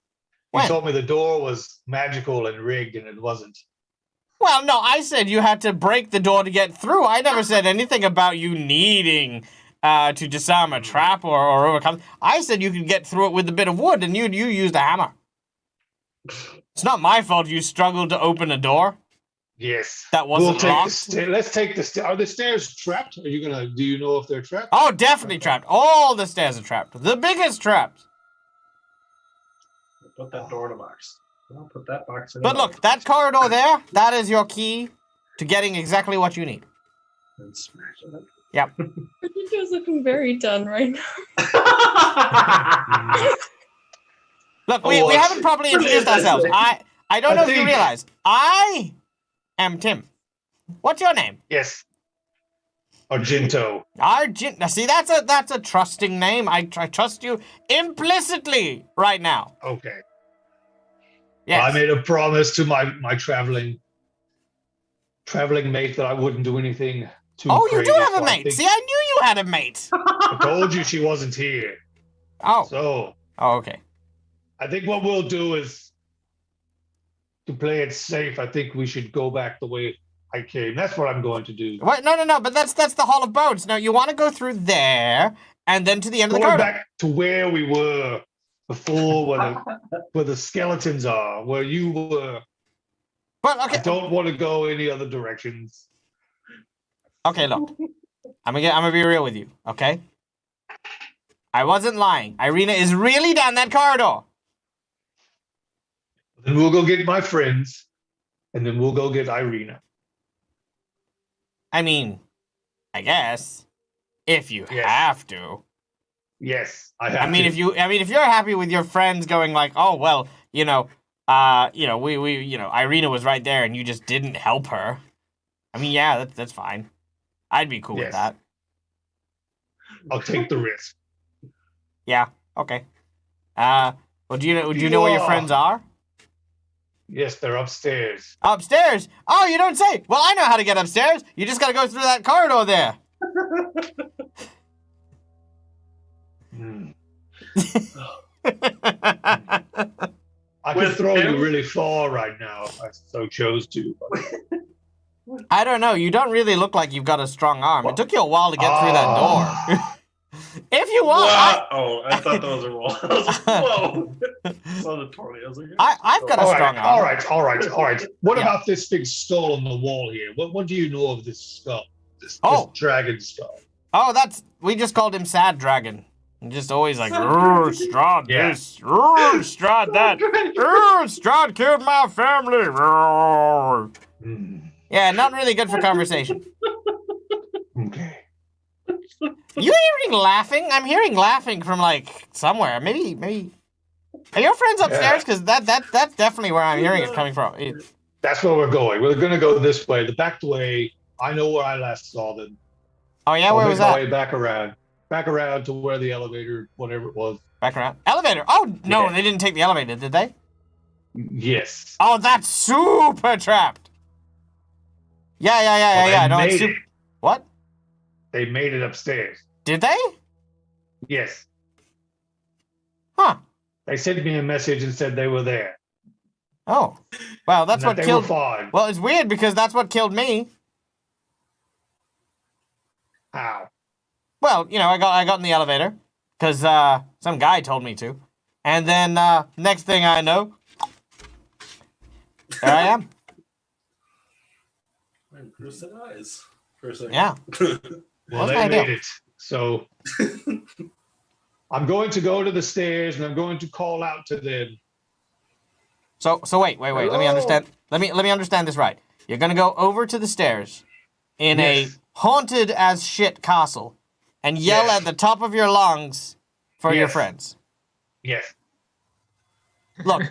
When? You told me the door was magical and rigged, and it wasn't. Well, no, I said you had to break the door to get through. I never said anything about you needing to disarm a trap or overcome. I said you could get through it with a bit of wood, and you used a hammer. It's not my fault you struggled to open a door Yes. that wasn't locked. Let's take the stairs. Are the stairs trapped? Do you know if they're trapped? Oh, definitely trapped. All the stairs are trapped. The biggest trapped. Put that door in a box. I'll put that box in. But look, that corridor there, that is your key to getting exactly what you need. And smash it. Yep. Virginia's looking very done right now. Look, we haven't properly introduced ourselves. I don't know if you think- realize. I am Tim. What's your name? Yes. Argento. Now, see, that's a trusting name. I trust you implicitly right now. Okay. Yes. I made a promise to my traveling mate that I wouldn't do anything too Oh, crazy. you do have so a I mate. think- See, I knew you had a mate. I told you she wasn't here. Oh. So Oh, okay. I think what we'll do is to play it safe. I think we should go back the way I came. That's what I'm going to do. Wait, no. But that's the Hall of Bones. No, you want to go through there and then to the end of the Going corridor. back to where we were before, where the skeletons are, where you were. But I okay. don't want to go any other directions. Okay, look. I'm gonna be real with you, okay? I wasn't lying. Irina is really down that corridor. Then we'll go get my friends, and then we'll go get Irina. I mean, I guess if you Yes. have to. Yes, I have. I mean, to. if you're happy with your friends going like, oh well, we Irina was right there and you just didn't help her. I mean, yeah, that's fine. I'd be cool with Yes. that. I'll take the risk. Yeah. Okay. Well, do you know where your friends are? Yes, they're upstairs. Upstairs. Oh, you don't say. Well, I know how to get upstairs. You just gotta go through that corridor there. Hmm. I I could With throw him? you really far right now if I so chose to. don't know. You don't really look like you've got a strong arm. It took you a while to get through that door. If you want, What? Oh, I thought that was a roll. I was like, whoa. Saw the 20. I was like, I've got a All strong right, arm. all right. What Yeah. about this big skull on the wall here? What do you know of this skull? This Oh. dragon skull. Oh, we just called him Sad Dragon. And just always like, Strahd Yeah. this, Strahd that, Strahd killed my family. Hmm. Yeah, not really good for conversation. Okay. You hearing laughing? I'm hearing laughing from like somewhere. Maybe. Are your friends upstairs? Because that's definitely where I'm hearing it coming from. That's where we're going. We're going to go this way. The back way. I know where I last saw them. Oh yeah, I'll where make was my that? way back around to where the elevator, whatever it was. Back around. Elevator. Oh no, Yeah. they didn't take the elevator, did they? Yes. Oh, that's super trapped. Yeah. Well, they No, it's made super. it. What? They made it upstairs. Did they? Yes. Huh. They sent me a message and said they were there. Oh. Well, that's and what that they killed. were fine. Well, it's weird because that's what killed me. How? Well, I got in the elevator because some guy told me to, and then next thing I know, there I am. My Bruce said eyes for a second. Yeah. Well, What's they my made deal? it. So I'm going to go to the stairs and I'm going to call out to them. So wait. Let me Hello? understand. Let me understand this right. You're gonna go over to the stairs in a Yes. haunted as shit castle and yell Yes. at the top of your lungs for your Yes. friends. Yes. Look,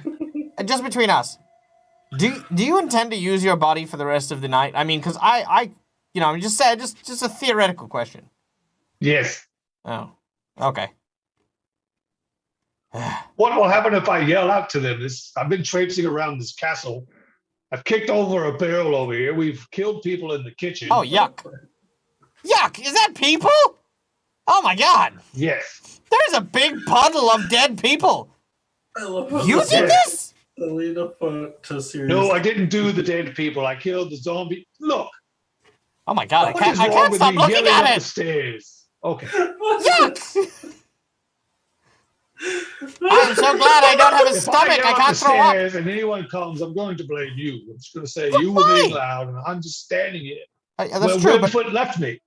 just between us, do you intend to use your body for the rest of the night? I mean, because I just a theoretical question. Yes. Oh, okay. What will happen if I yell out to them? I've been traipsing around this castle. I've kicked over a barrel over here. We've killed people in the kitchen. Oh, yuck. Yuck, is that people? Oh my god, Yes. there's a big puddle of dead people. I love how You this did is this? the lead up to serious. No, I didn't do the dead people. I killed the zombie. Look. Oh my god, What is I wrong can't with stop me looking yelling up at the it. stairs? Okay. Yuck! I'm so glad I don't have a If I stomach. yell I up can't the throw up. stairs and anyone comes, I'm going to blame you. I'm just going to say But you were being why? loud, and I'm just standing here. That's Where true, but Webfoot left me.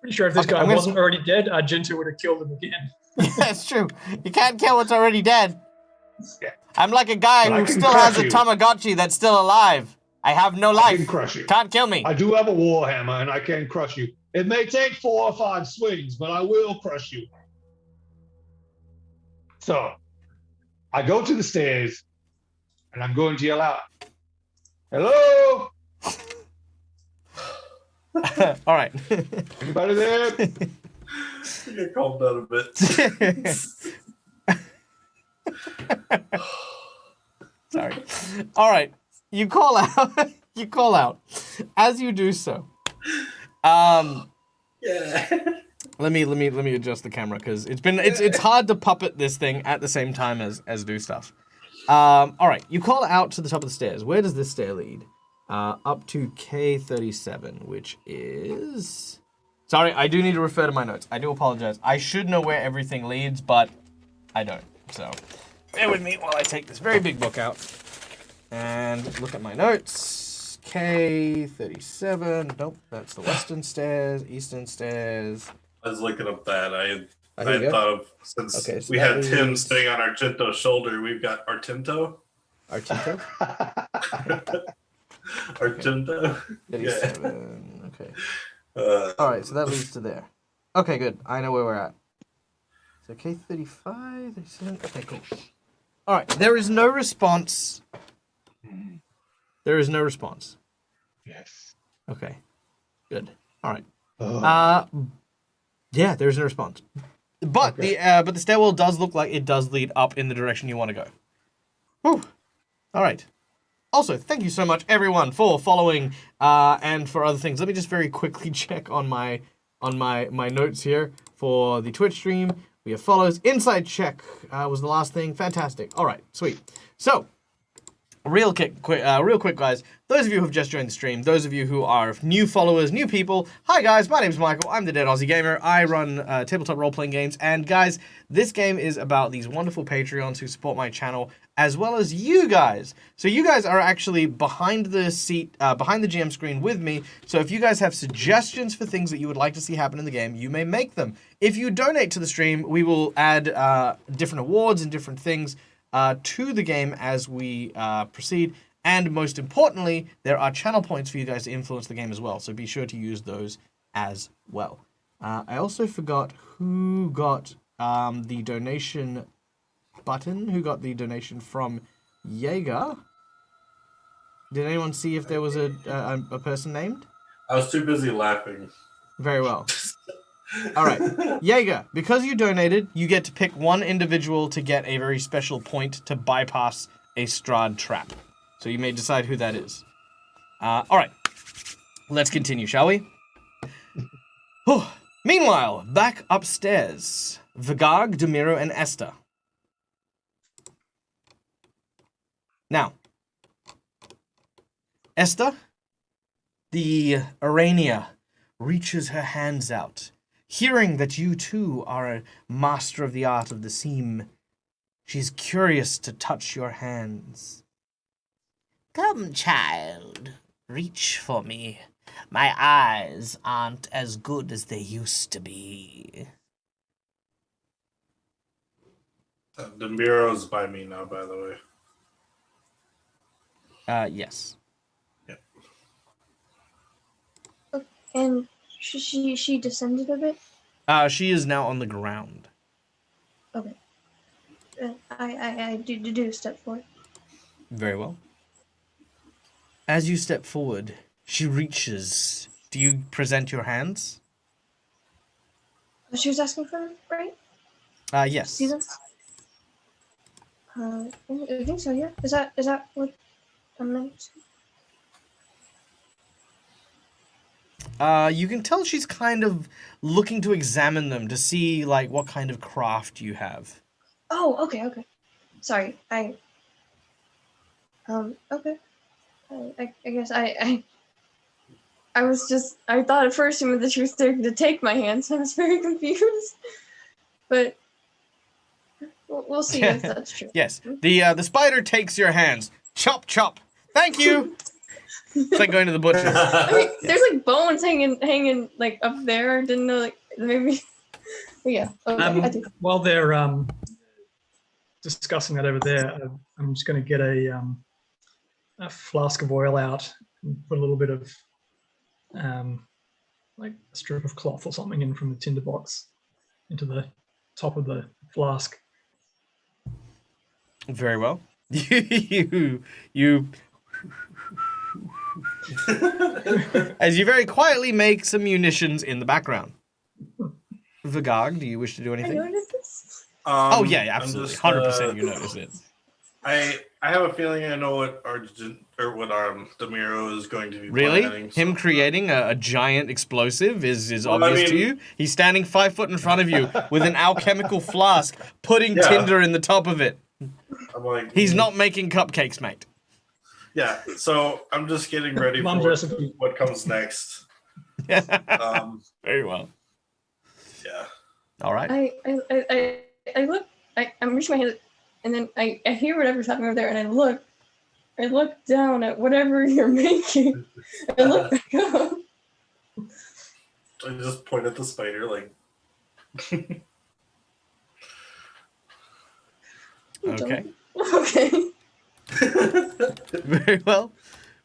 Pretty sure if this Okay, guy I'm gonna- wasn't already dead, Argento would have killed him again. that's true. You can't kill what's already dead. Yeah. I'm like a guy But I who can still has crush a you. Tamagotchi that's still alive. I have no I life. can crush you. Can't kill me. I do have a warhammer, and I can crush you. It may take 4 or 5 swings, but I will crush you. So, I go to the stairs, and I'm going to yell out, "Hello, All right. anybody there?" Get calmed down a bit. Sorry. All right. You call out. You call out. As you do so, Yeah. let me adjust the camera because it's hard to puppet this thing at the same time as do stuff. All right. You call out to the top of the stairs. Where does this stair lead? Up to K37, which is. Sorry, I do need to refer to my notes. I do apologize. I should know where everything leads, but I don't. So bear with me while I take this very big book out and look at my notes. K37. Nope, that's the western stairs, eastern stairs. I was looking up that. I Here you go. thought of, since Okay, so we that had Tim leads- sitting on Argento's shoulder, we've got Artento. Artito? Argento. 37. Okay. Uh, All right, so that leads to there. Okay, good. I know where we're at. So K35, 37. Okay, cool. All right, there is no response. There is no response. Yes. Okay, good. All right. Oh. Yeah, there's no response. But the stairwell does look like it does lead up in the direction you want to go. Whew. All right. Also, thank you so much, everyone, for following and for other things. Let me just very quickly check on my notes here for the Twitch stream. We have follows. Inside check was the last thing. Fantastic. All right, sweet. So, real quick, guys. Those of you who have just joined the stream, those of you who are new followers, new people, hi guys, my name's Michael, I'm the Dead Aussie Gamer, I run tabletop role-playing games, and guys, this game is about these wonderful Patreons who support my channel, as well as you guys. So you guys are actually behind the seat, behind the GM screen with me, so if you guys have suggestions for things that you would like to see happen in the game, you may make them. If you donate to the stream, we will add different awards and different things to the game as we proceed. And most importantly, there are channel points for you guys to influence the game as well. So be sure to use those as well. I also forgot who got the donation button. Who got the donation from Jaeger? Did anyone see if there was a person named? I was too busy laughing. Very well. All right. Jaeger, because you donated, you get to pick one individual to get a very special point to bypass a Strahd trap. So you may decide who that is. All right. Let's continue, shall we? Meanwhile, back upstairs, Vigag, Dumiro, and Esther. Now, Esther, the Arania, reaches her hands out. Hearing that you too are a master of the art of the seam, she's curious to touch your hands. Come, child, reach for me. My eyes aren't as good as they used to be. The mirror's by me now, by the way. Yes. And she descended a bit. She is now on the ground. Okay. I do step forward. Very well. As you step forward, she reaches. Do you present your hands? She was asking for it, right? Yes. See them? I think so. Yeah. Is that what I meant? You can tell she's kind of looking to examine them to see like what kind of craft you have. Oh, okay. Sorry, okay. I guess I thought at first that she was starting to take my hand, so I was very confused. But we'll see if that's true. Yes. The spider takes your hands. Chop, chop. Thank you. It's like going to the butcher. I mean, there's like bones hanging like up there. Didn't know like maybe. But yeah. Okay, I do. While they're discussing that over there, I'm just going to get a flask of oil out and put a little bit of like a strip of cloth or something in from the tinderbox into the top of the flask. Very well. you as you very quietly make some munitions in the background. Vagog, do you wish to do I anything? noticed this. Oh yeah, I'm absolutely, just, 100%. You notice it. I have a feeling I know what Demiro is going to be Really? planning. Him creating a giant explosive is Well, I obvious to mean- you. He's standing 5 foot in front of you with an alchemical flask, putting Yeah. tinder in the top of it. I'm like, He's not making cupcakes, mate. Yeah, so I'm just getting ready for Mom's recipe. what comes next. Very well. Yeah. All right. I look. I'm reaching my hand, and then I hear whatever's happening over there, and I look down at whatever you're making. I look back up. I just point at the spider like. Okay. Okay. Very well.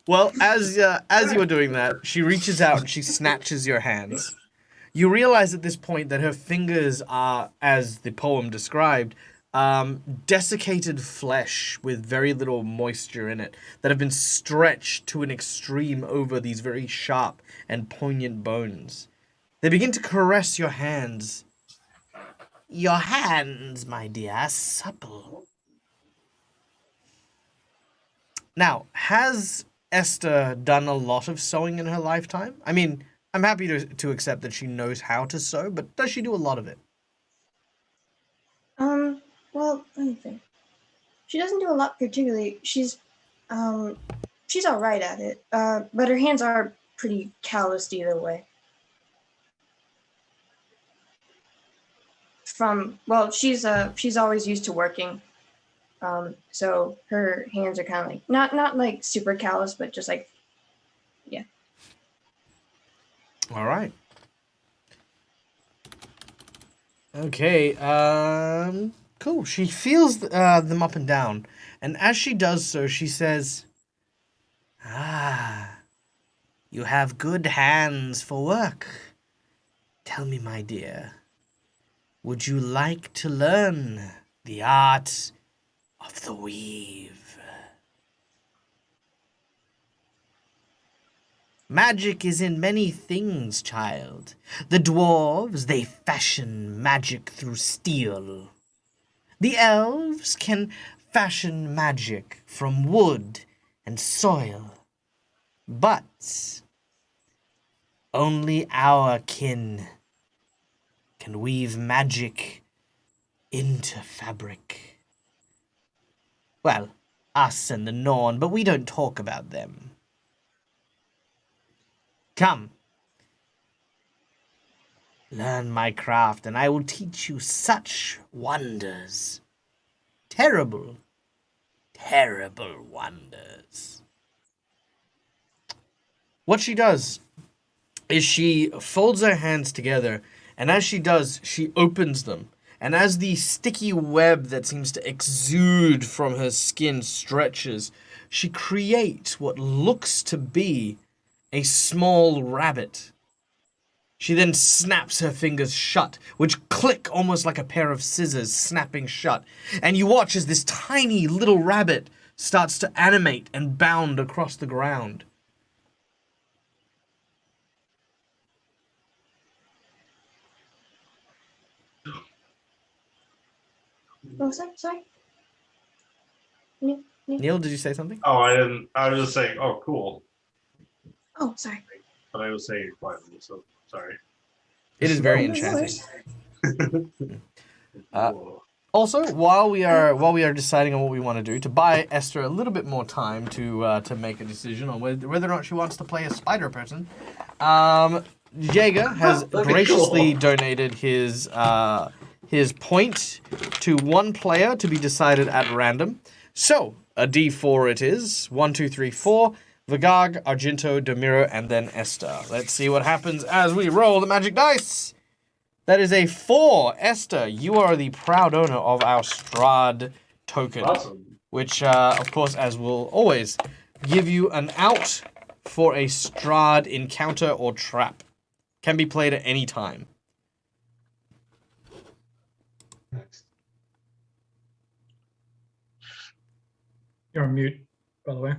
Well, as you are doing that, she reaches out and she snatches your hands. You realize at this point that her fingers are, as the poem described, desiccated flesh with very little moisture in it that have been stretched to an extreme over these very sharp and poignant bones. They begin to caress your hands. Your hands, my dear, are supple. Now, has Esther done a lot of sewing in her lifetime? I mean, I'm happy to accept that she knows how to sew, but does she do a lot of it? Well, let me think. She doesn't do a lot particularly. She's all right at it. But her hands are pretty calloused either way. She's always used to working. So her hands are kind of like not like super callous, but just like, yeah. All right. Okay. Cool. She feels them up and down, and as she does so, she says, "Ah, you have good hands for work. Tell me, my dear, would you like to learn the art of the weave? Magic is in many things, child. The dwarves, they fashion magic through steel. The elves can fashion magic from wood and soil. But only our kin can weave magic into fabric. Well, us and the Norn, but we don't talk about them. Come. Learn my craft, and I will teach you such wonders. Terrible, terrible wonders." What she does is she folds her hands together, and as she does, she opens them. And as the sticky web that seems to exude from her skin stretches, she creates what looks to be a small rabbit. She then snaps her fingers shut, which click almost like a pair of scissors snapping shut. And you watch as this tiny little rabbit starts to animate and bound across the ground. Oh, sorry. Neil, did you say something? Oh, I didn't. I was just saying. Oh, cool. Oh, sorry. But I was saying it quietly, so sorry. It is very No enchanting. worries. Whoa. Also, while we are deciding on what we want to do, to buy Esther a little bit more time to make a decision on whether or not she wants to play a spider person, Jaeger has That'd be graciously cool. donated his point to one player to be decided at random. So a D4 it is. 1, 2, 3, 4. Vagag, Argento, Demiro, and then Esther. Let's see what happens as we roll the magic dice. That is a 4. Esther, you are the proud owner of our Strahd token. Awesome. Which, of course, as will always, give you an out for a Strahd encounter or trap. Can be played at any time. Next. You're on mute, by the way.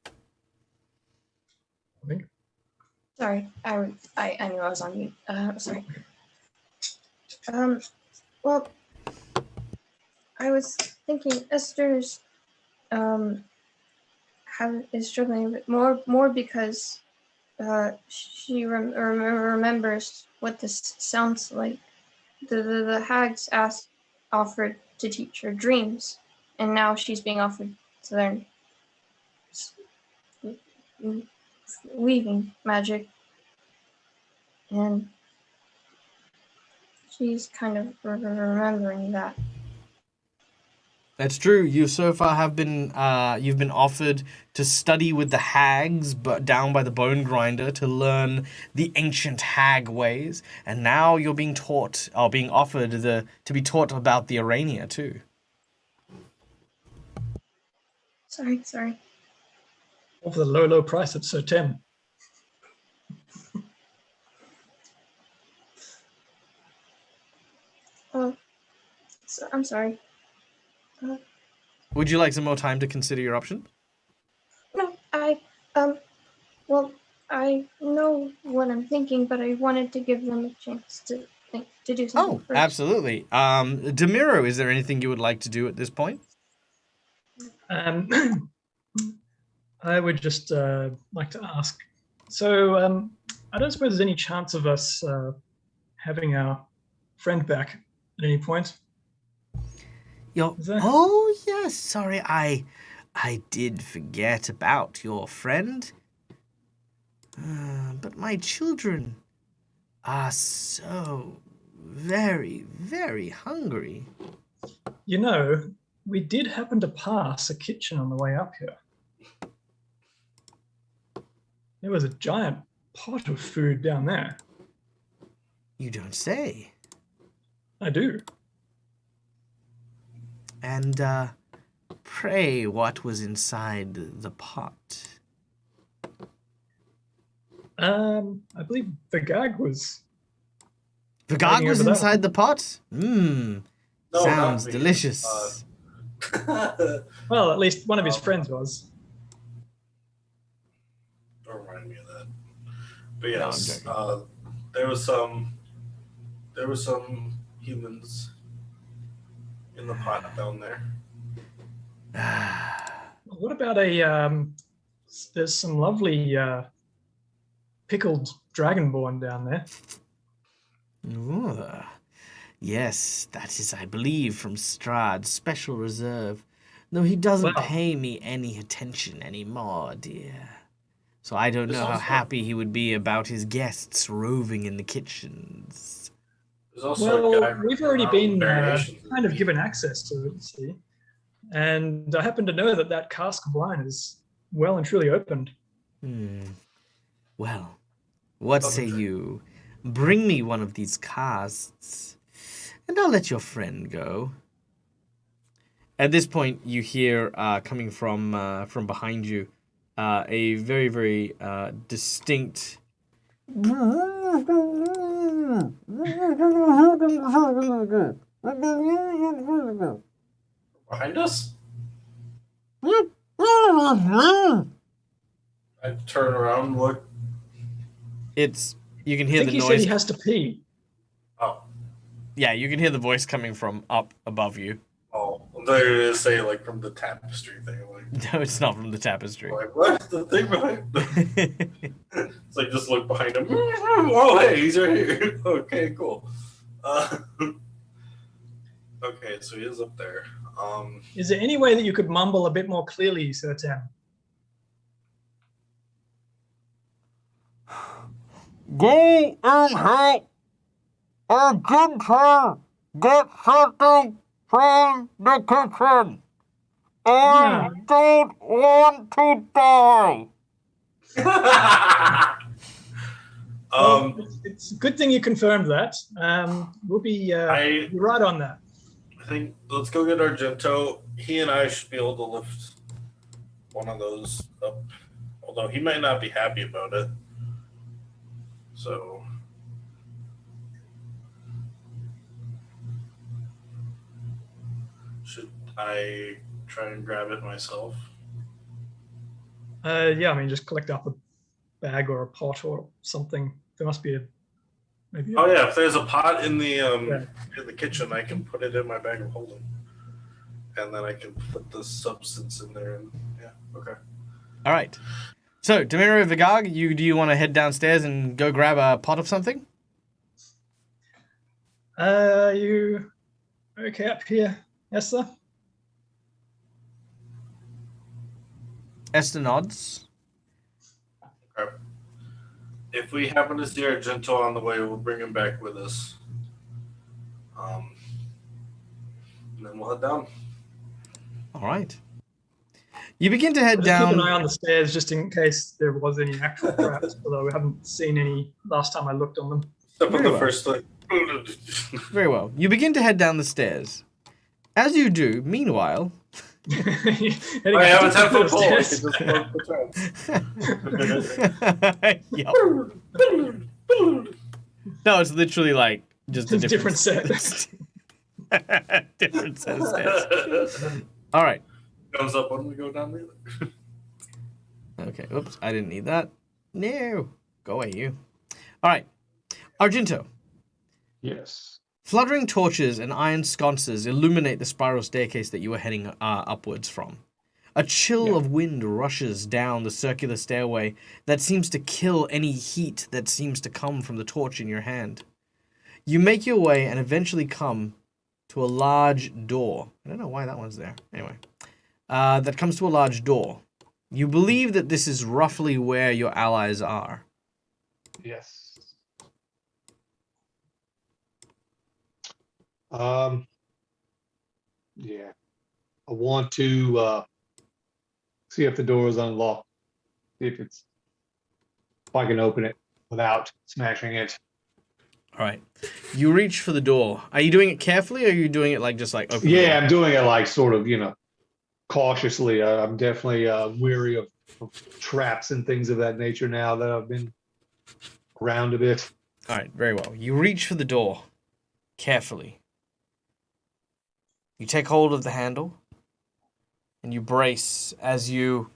I think. Sorry, I knew I was on mute. Sorry. Well, I was thinking Esther's is struggling a bit more because she remembers what this sounds like. The hags offered to teach her dreams, and now she's being offered to learn weaving magic, and she's kind of remembering that. That's true. You so far have been you've been offered to study with the hags, but down by the bone grinder to learn the ancient hag ways, and now you're being taught or being offered to be taught about the Arania too. Sorry. All for the low price of Sir Tim. So, I'm sorry. Would you like some more time to consider your option? No, well, I know what I'm thinking, but I wanted to give them a chance to think, to do something first. Absolutely. Demiro, is there anything you would like to do at this point? I would just like to ask. So I don't suppose there's any chance of us having our friend back at any point. Oh yes, sorry, I did forget about your friend. But my children are so very, very hungry. You know, we did happen to pass a kitchen on the way up here. There was a giant pot of food down there. You don't say. I do. And pray, what was inside the pot? I believe the gag was. The gag was over inside the pot? No, sounds not me. delicious. Well, at least one of his friends was. Don't remind me of that. But No, I'm yes, joking. there were some humans in the pot down there. What about there's some lovely pickled dragonborn down there. Ooh. Yes, that is, I believe, from Strahd, Special Reserve. Though he doesn't Wow. pay me any attention anymore, dear. So I don't There's know how also- happy he would be about his guests roving in the kitchens. There's also a guy Well, we've already running been around variations of kind of the given access to it, you see. And I happen to know that cask of wine is well and truly opened. Well, what Love a say drink. you? Bring me one of these casts, and I'll let your friend go. At this point, you hear coming from behind you a very, very distinct. behind us. I turn around and look. It's you can I hear think the he noise. said he has to pee. Oh, Yeah, you can hear the voice coming from up above you. oh, they say like from the tapestry thing. Like, No, it's not from the tapestry. like what? The thing behind? It's like just look behind him. Oh, hey, he's right here. Okay, cool. Okay, so he is up there. Is there any way that you could mumble a bit more clearly, Sir Tam? Go and help a good time. Get something from the kitchen. I don't want to die. It's a good thing you confirmed that. We'll be right on that. I think let's go get Argento. He and I should be able to lift one of those up, although he might not be happy about it. So, should I try and grab it myself. Yeah, I mean, just collect up a bag or a pot or something. There must be maybe. Oh yeah, if there's a pot in the kitchen, I can put it in my bag of holding, and then I can put the substance in there. And yeah, okay. All right. So, Demiro Vigag, do you want to head downstairs and go grab a pot of something? You okay up here, Esther? Esther nods. Okay. If we happen to see Argento on the way, we'll bring him back with us. And then we'll head down. All right. You begin to head Just down. keep an eye on the stairs just in case there was any actual traps, although we haven't seen any last time I looked on them. Except for Very the well. first thing. Very well. You begin to head down the stairs. As you do, meanwhile... I have a 10-foot pole. I can just Yep. No, it's literally like just a different set. different set of stairs. All right. Goes up when we go down the other. Okay. Oops. I didn't need that. No. Go away, you. All right. Argento. Yes. Fluttering torches and iron sconces illuminate the spiral staircase that you are heading upwards from. A chill of wind rushes down the circular stairway that seems to kill any heat that seems to come from the torch in your hand. You make your way and eventually come to a large door. I don't know why that one's there. Anyway. That comes to a large door. You believe that this is roughly where your allies are. Yes. Yeah. I want to see if the door is unlocked. See if I can open it without smashing it. All right. You reach for the door. Are you doing it carefully, or are you doing it like just like open? Yeah, I'm doing it like sort of, cautiously. I'm definitely weary of traps and things of that nature now that I've been around a bit. All right. Very well. You reach for the door carefully. You take hold of the handle, and you brace as you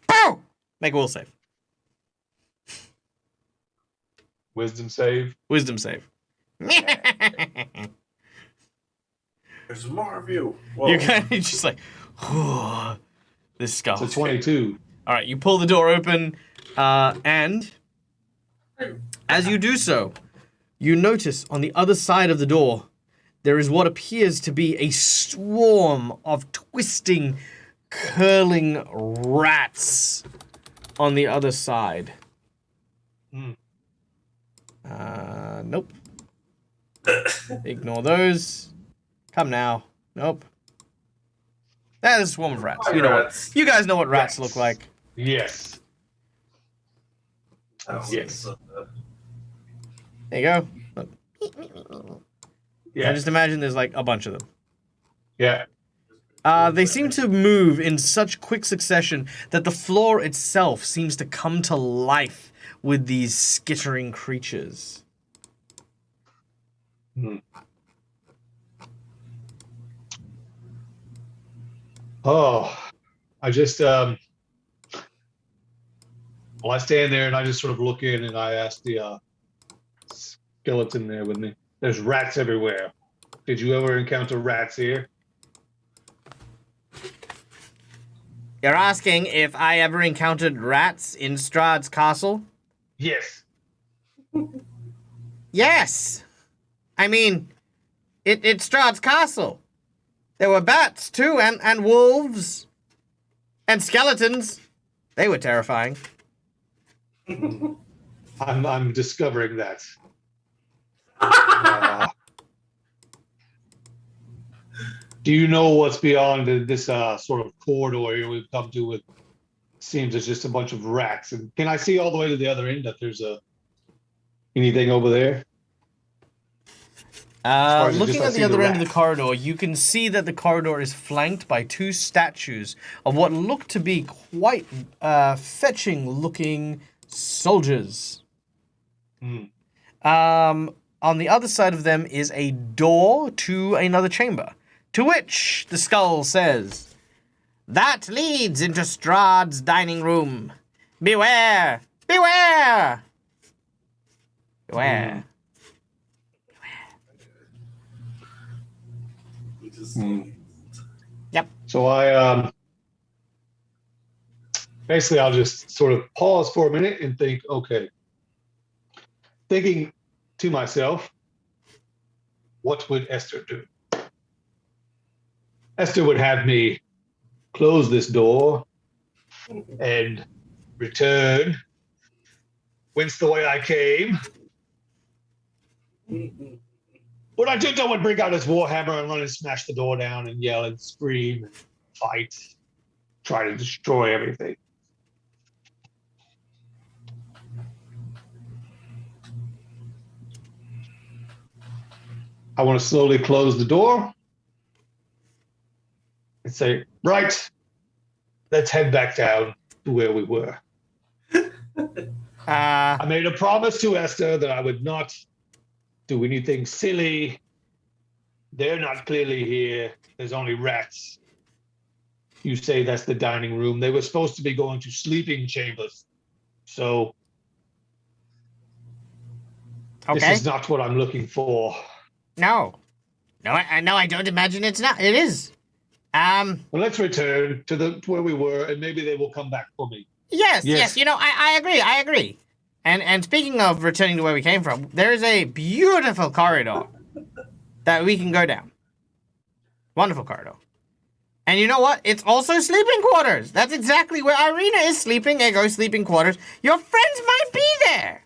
make a will save. Wisdom save. Wisdom save. There's more of you. Whoa. You're kind of just like, this skull. So 22. All right, you pull the door open, and as you do so, you notice on the other side of the door, there is what appears to be a swarm of twisting, curling rats on the other side. Nope. Ignore those. Come now. Nope. That is a swarm of rats. You know what? You guys know what rats look like. Yes. Yes. There you go. Look. Yeah. I just imagine there's like a bunch of them. Yeah. They seem to move in such quick succession that the floor itself seems to come to life with these skittering creatures. Oh, I just, I stand there and I just sort of look in and I ask the skeleton there with me. There's rats everywhere. Did you ever encounter rats here? You're asking if I ever encountered rats in Strahd's castle? Yes. Yes. I mean, it's Strahd's castle. There were bats, too, and wolves. And skeletons. They were terrifying. I'm discovering that. Do you know what's beyond this sort of corridor here we've come to? With seems it's just a bunch of rats. And can I see all the way to the other end if there's anything over there? Looking at the other end of the corridor, you can see that the corridor is flanked by two statues of what look to be quite fetching-looking soldiers. On the other side of them is a door to another chamber, to which the skull says, That leads into Strahd's dining room. Beware! Beware! Beware. Yep. So I basically I'll just sort of pause for a minute and think, okay. Thinking to myself, what would Esther do? Esther would have me close this door and return whence the way I came. What I did, I would bring out his warhammer and let him smash the door down and yell and scream and fight, try to destroy everything. I want to slowly close the door and say, right, let's head back down to where we were. I made a promise to Esther that I would not do anything silly. They're not clearly here. There's only rats. You say that's the dining room. They were supposed to be going to sleeping chambers. So this is not what I'm looking for. No. No, I don't imagine it's not. It is. Well, let's return to where we were, and maybe they will come back for me. Yes. You know, I agree. And speaking of returning to where we came from, there is a beautiful corridor that we can go down. Wonderful corridor. And you know what? It's also sleeping quarters. That's exactly where Irina is sleeping. Ego sleeping quarters. Your friends might be there.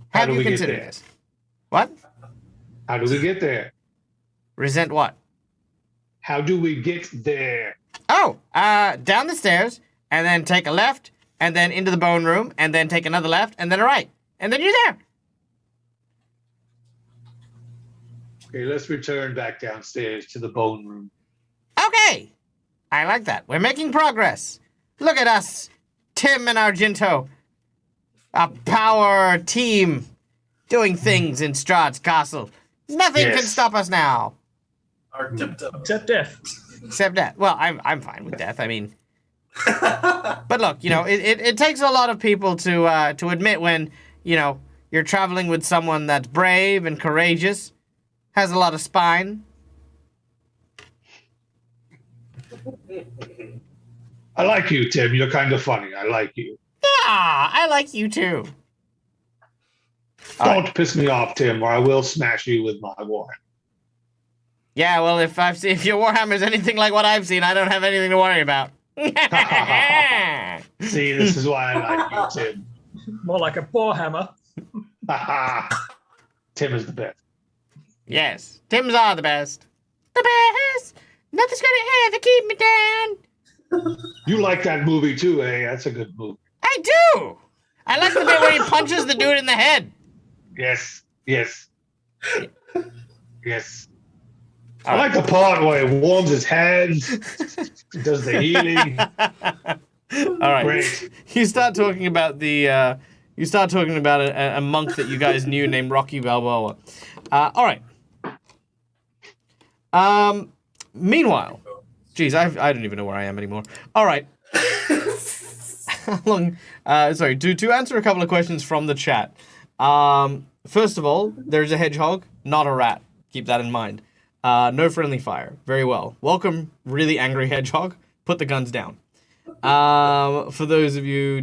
How do you we get considered there? this? What? How do we get there? Resent what? How do we get there? Oh, down the stairs, and then take a left, and then into the bone room, and then take another left, and then a right. And then you're there. Okay, let's return back downstairs to the bone room. Okay. I like that. We're making progress. Look at us, Tim and Argento. A power team doing things in Strahd's castle. Nothing can stop us now. Except death. Except death. Well, I'm fine with death. I mean, but look, you know, it takes a lot of people to admit when, you know, you're traveling with someone that's brave and courageous, has a lot of spine. I like you, Tim. You're kind of funny. I like you. Yeah, I like you too. Don't piss me off, Tim, or I will smash you with my warhammer. Yeah, well, if your Warhammer is anything like what I've seen, I don't have anything to worry about. See, this is why I like you, Tim. More like a borehammer. Tim is the best. Yes, Tims are the best. The best. Nothing's gonna ever keep me down. You like that movie too, eh? That's a good movie. I do. I like the bit where he punches the dude in the head. Yes. I like the part where he warms his hands, does the healing. All right. Great. You start talking about a monk that you guys knew named Rocky Balboa. All right. Meanwhile, geez, I don't even know where I am anymore. All right. How long? Sorry. To answer a couple of questions from the chat. First of all, there's a hedgehog, not a rat. Keep that in mind. No friendly fire. Very well. Welcome, really angry hedgehog. Put the guns down. For those of you,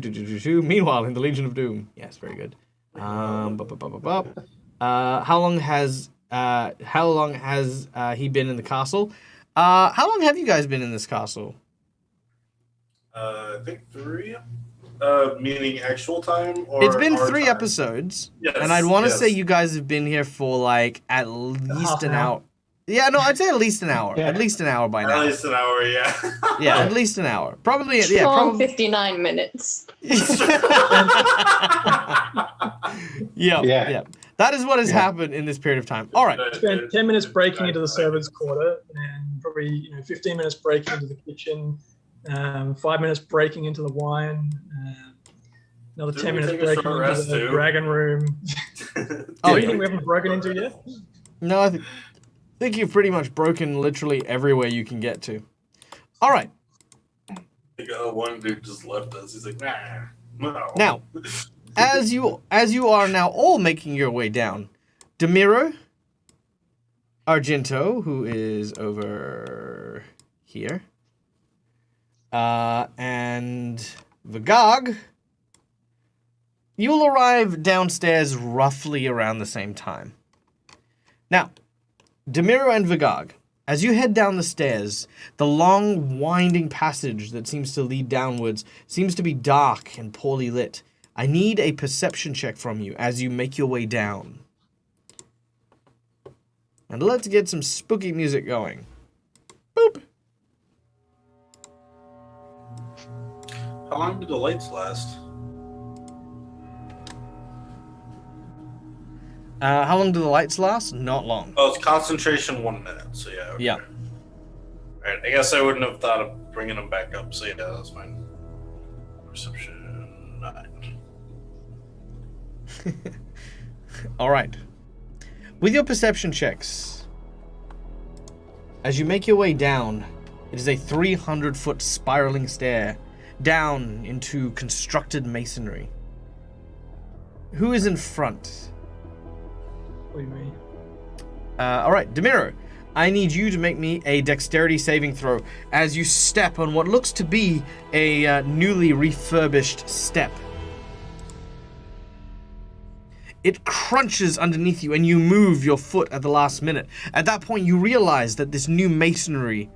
meanwhile, in the Legion of Doom. Yes, very good. How long has he been in the castle? How long have you guys been in this castle? I think 3. Meaning actual time, or it's been our 3 time? episodes, Yes, and I'd want to yes. say you guys have been here for like at least Half an an hour. hour. Yeah, no, I'd say at least an hour. Yeah. At least an hour by now. At least an hour, yeah. Yeah, at least an hour. Probably, yeah, Strong probably. 59 minutes. Yeah. That is what has happened in this period of time. All right. Spent 10 minutes breaking into the servants' quarter, and probably 15 minutes breaking into the kitchen, 5 minutes breaking into the wine, another Didn't 10 we minutes take a breaking short into rest the too? dragon room. Oh, Anything we haven't broken into yet? No, I think you've pretty much broken literally everywhere you can get to. All right. One dude just left us. He's like, nah, no. Now, as you are now all making your way down, Demiro, Argento, who is over here, and Vagog, you'll arrive downstairs roughly around the same time. Now, Demiro and Vagog, as you head down the stairs, the long, winding passage that seems to lead downwards seems to be dark and poorly lit. I need a perception check from you as you make your way down. And let's get some spooky music going. Boop! How long do the lights last? How long do the lights last? Not long. Oh, it's concentration 1 minute. So yeah. Okay. Yeah. All right. I guess I wouldn't have thought of bringing them back up. So yeah, that's fine. Perception 9. All right. With your perception checks, as you make your way down, it is a 300-foot spiraling stair down into constructed masonry. Who is in front? What do you mean? All right, Demiro, I need you to make me a dexterity saving throw as you step on what looks to be a newly refurbished step. It crunches underneath you and you move your foot at the last minute. At that point, you realize that this new masonry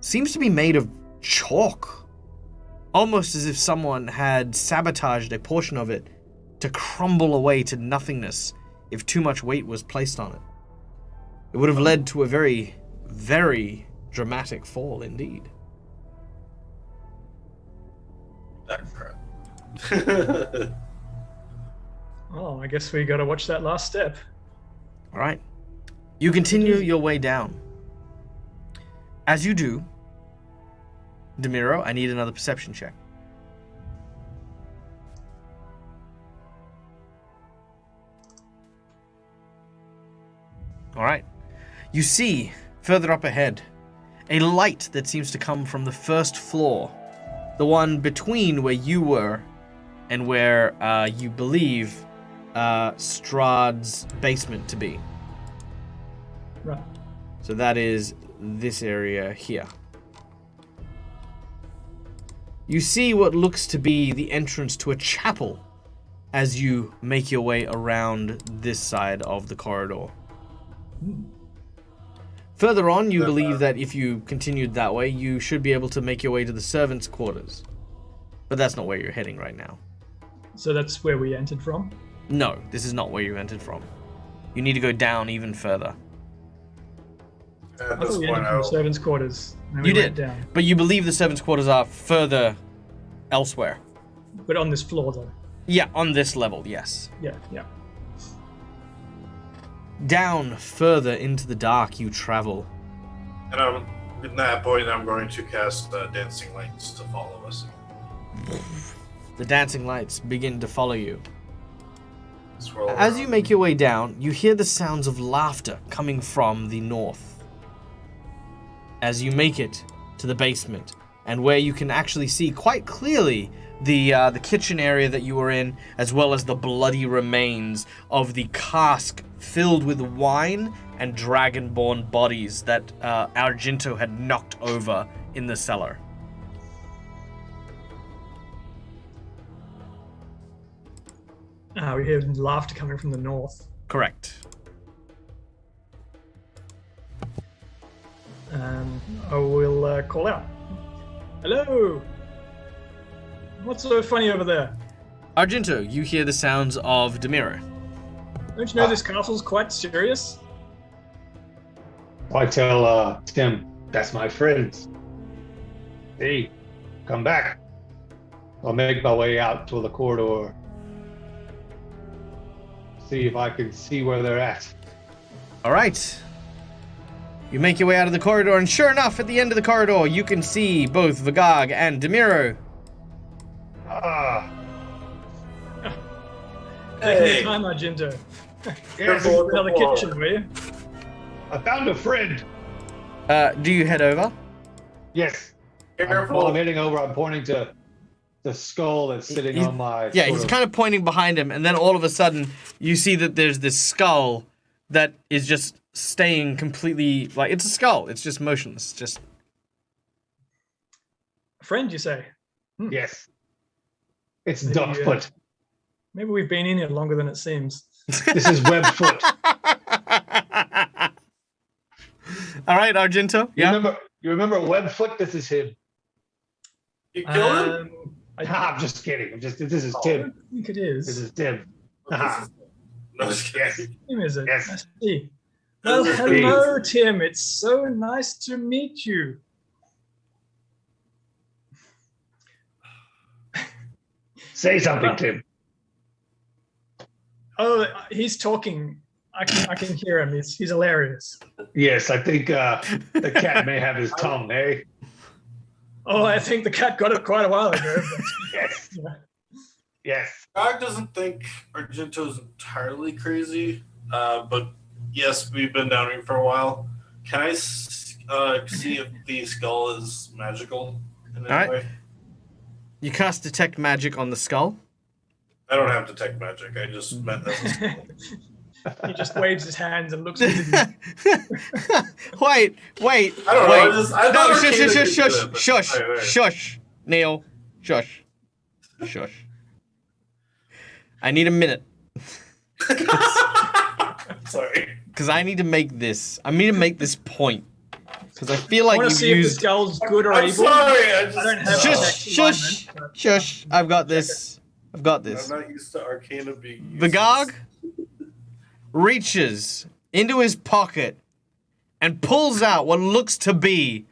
seems to be made of chalk. Almost as if someone had sabotaged a portion of it to crumble away to nothingness if too much weight was placed on it. It would have led to a very, very dramatic fall indeed. That crap. Oh, I guess we gotta watch that last step. All right. You continue your way down. As you do, Demiro, I need another perception check. All right. You see, further up ahead, a light that seems to come from the first floor, the one between where you were and where you believe Strahd's basement to be. Right. So that is this area here. You see what looks to be the entrance to a chapel as you make your way around this side of the corridor. Further on, you believe that if you continued that way, you should be able to make your way to the servants' quarters. But that's not where you're heading right now. So that's where we entered from? No, this is not where you entered from. You need to go down even further. At I this thought we point, entered from the servants' quarters. And You we went did, down. but you believe the servants' quarters are further elsewhere. But on this floor, though. Yeah, on this level, yes. Yeah, yeah. Down further into the dark you travel. and at that point, I'm going to cast dancing lights to follow us. The dancing lights begin to follow you. Swirl As around. you make your way down, you hear the sounds of laughter coming from the north. As you make it to the basement, and where you can actually see quite clearly the kitchen area that you were in, as well as the bloody remains of the cask filled with wine and dragonborn bodies that Argento had knocked over in the cellar. We hear laughter coming from the north. Correct. I will call out. Hello! What's so funny over there? Argento, you hear the sounds of Demiro. Don't you know this castle's quite serious? I tell Tim, that's my friend. Hey, come back. I'll make my way out to the corridor. See if I can see where they're at. All right. You make your way out of the corridor, and sure enough, at the end of the corridor, you can see both Vagog and Demiro. Ah, Taking Hey. your time, Argento. yes, Another kitchen, will you? I found a friend. Do you head over? Yes. Careful. While I'm heading over, I'm pointing to the skull that's sitting on my. Yeah, sort he's of- kind of pointing behind him, and then all of a sudden, you see that there's this skull that is just staying completely like it's a skull. It's just motionless. Just Friend, you say? Yes. It's Maybe, Duckfoot. Maybe we've been in here longer than it seems. This is Webfoot. all right, Argento. Yeah. You remember Webfoot? This is him. You killed him? I'm just kidding. This is I Tim. don't think it This is. is Tim. No, just kidding. Tim, is it? Yes. I see. Well, This is hello, Tim. It's so nice to meet you. Say something, Tim. Oh, he's talking. I can hear him. He's hilarious. Yes, I think the cat may have his tongue, eh? Oh, I think the cat got it quite a while ago. but- Yes. Yeah. Yes. Strahd doesn't think Argento's entirely crazy, but yes, we've been down here for a while. Can I see if the skull is magical in any Alright. way? You cast detect magic on the skull. I don't have detect magic. I just meant that. He just waves his hands and looks at you. wait. I don't know. I No, thought shush, Arcana shush, could shush, do shush, that, but- shush, Alright. shush, Neil, shush, shush. I need a minute Sorry. because I need to make this. I need to make this point because I feel I like want to you've see if the used. skull's good or I'm evil. sorry. I don't have just. detect Shush, alignment, but- shush. I've got this. I've got this. I'm not used to Arcana being used. Vigog reaches into his pocket and pulls out what looks to be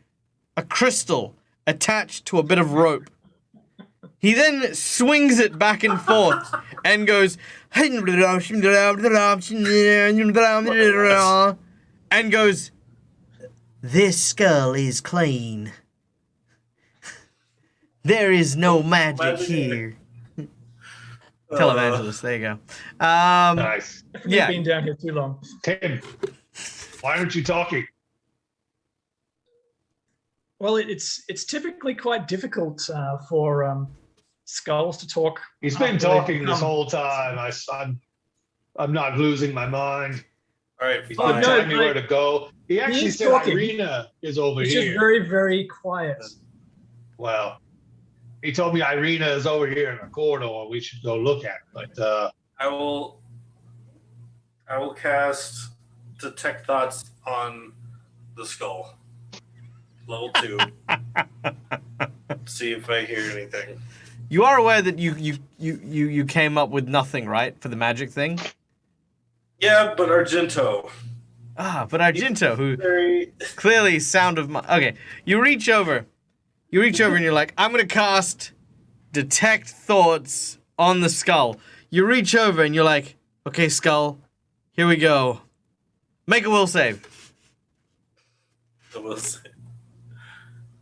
a crystal attached to a bit of rope. He then swings it back and forth and goes and goes, "This skull is clean. There is no magic here." Televangelist, there you go. Nice. Yeah. Been down here too long. Tim, why aren't you talking? Well, it's typically quite difficult for skulls to talk. He's been after they talking this become- whole time. I'm not losing my mind. All right, He's Oh, been fine. no, telling me where to go. He actually is said talking. Irina is over It's here. just very, very quiet. Well, he told me Irina is over here in the corridor. We should go look at it. But I will cast detect thoughts on the skull. Level 2. See if I hear anything. You are aware that you came up with nothing, right, for the magic thing? Yeah, but Argento. Ah, but Argento, who Very. clearly sound of my... Okay, you reach over and you're like, I'm going to cast detect thoughts on the skull. You reach over and you're like, okay, skull, here we go. Make a will save. I will say.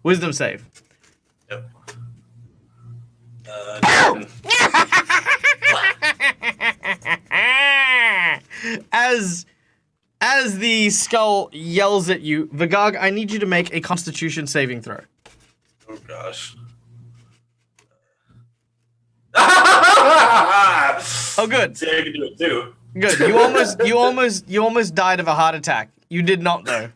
Wisdom save. Yep. As the skull yells at you, Vigog, I need you to make a Constitution saving throw. Oh gosh. Oh, good. See, I can do it too. Good. You almost died of a heart attack. You did not though,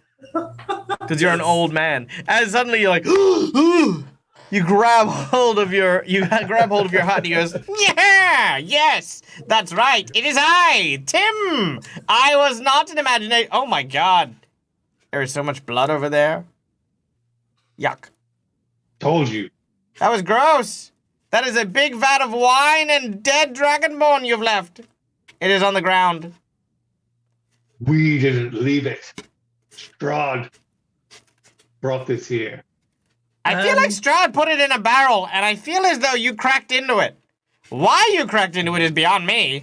because you're an old man. And suddenly you're like, you grab hold of your heart, and he goes, yeah, yes, that's right. It is I, Tim. I was not an imagination. Oh my God, there is so much blood over there. Yuck. told you. That was gross. That is a big vat of wine and dead dragonborn you've left. It is on the ground. We didn't leave it. Strahd brought this here. I feel like Strahd put it in a barrel, and I feel as though you cracked into it. Why you cracked into it is beyond me.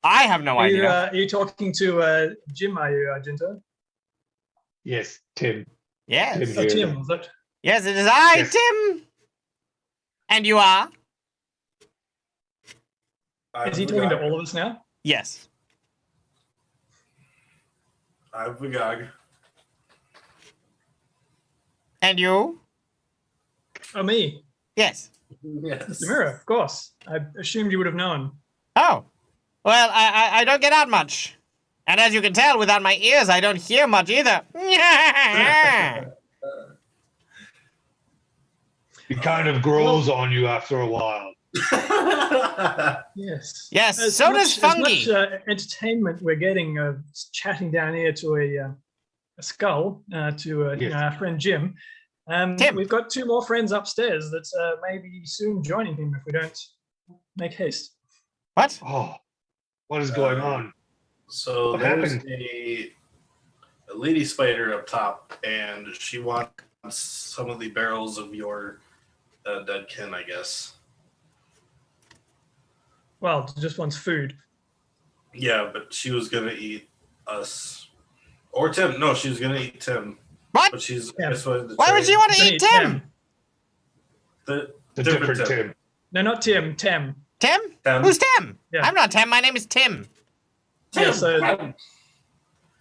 I have no idea. Are you talking to Jim, are you, Argento? Yes, Tim. Yes. Tim. Oh, Tim, was it? Yes, it is I, Yes. Tim. And you are? Is he talking to all of us now? Yes. I'm Vigog. And you? Oh, me. Yes. Yes. Demira, of course. I assumed you would have known. Oh. Well, I don't get out much. And as you can tell, without my ears, I don't hear much either. It kind of grows on you after a while. Yes. Yes, so does fungi. As much entertainment we're getting chatting down here to a skull, to Yes. our friend Jim. Tim. We've got 2 more friends upstairs that may be soon joining him if we don't make haste. What? Oh, what is going on? So What there's happened? a lady spider up top, and she wants some of the barrels of your dead kin, I guess. Well, just wants food. Yeah, but she was gonna eat us or Tim. No, she was gonna eat Tim. What? But she's Yeah. Why would she want to Gonna eat eat Tim? The The different Tim. No, not Tim. Tem. Tim? Tim. Who's Tim? Yeah. I'm not Tim. My name is Tim. Yeah, so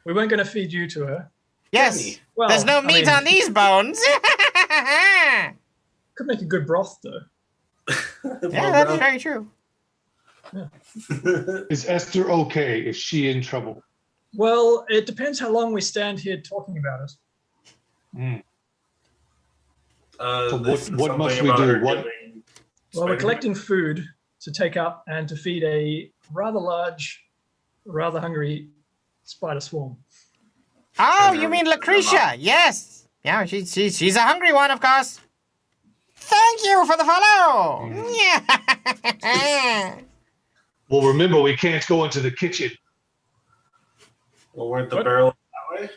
we weren't going to feed you to her. Yes. Timmy. Well, There's no I meat mean, on these bones. Could make a good broth though. Yeah, that's very true. Is Esther okay? Is she in trouble? Well, it depends how long we stand here talking about it. Mm. So This is what must something we about do? her What- giving Well, we're spider- collecting food to take up and to feed a rather large, rather hungry spider swarm. Oh, you mean Lucretia? Yes. Yeah, she's a hungry one, of course. Thank you for the follow. Yeah. Well, remember, we can't go into the kitchen. Well, weren't the What? barrels that way?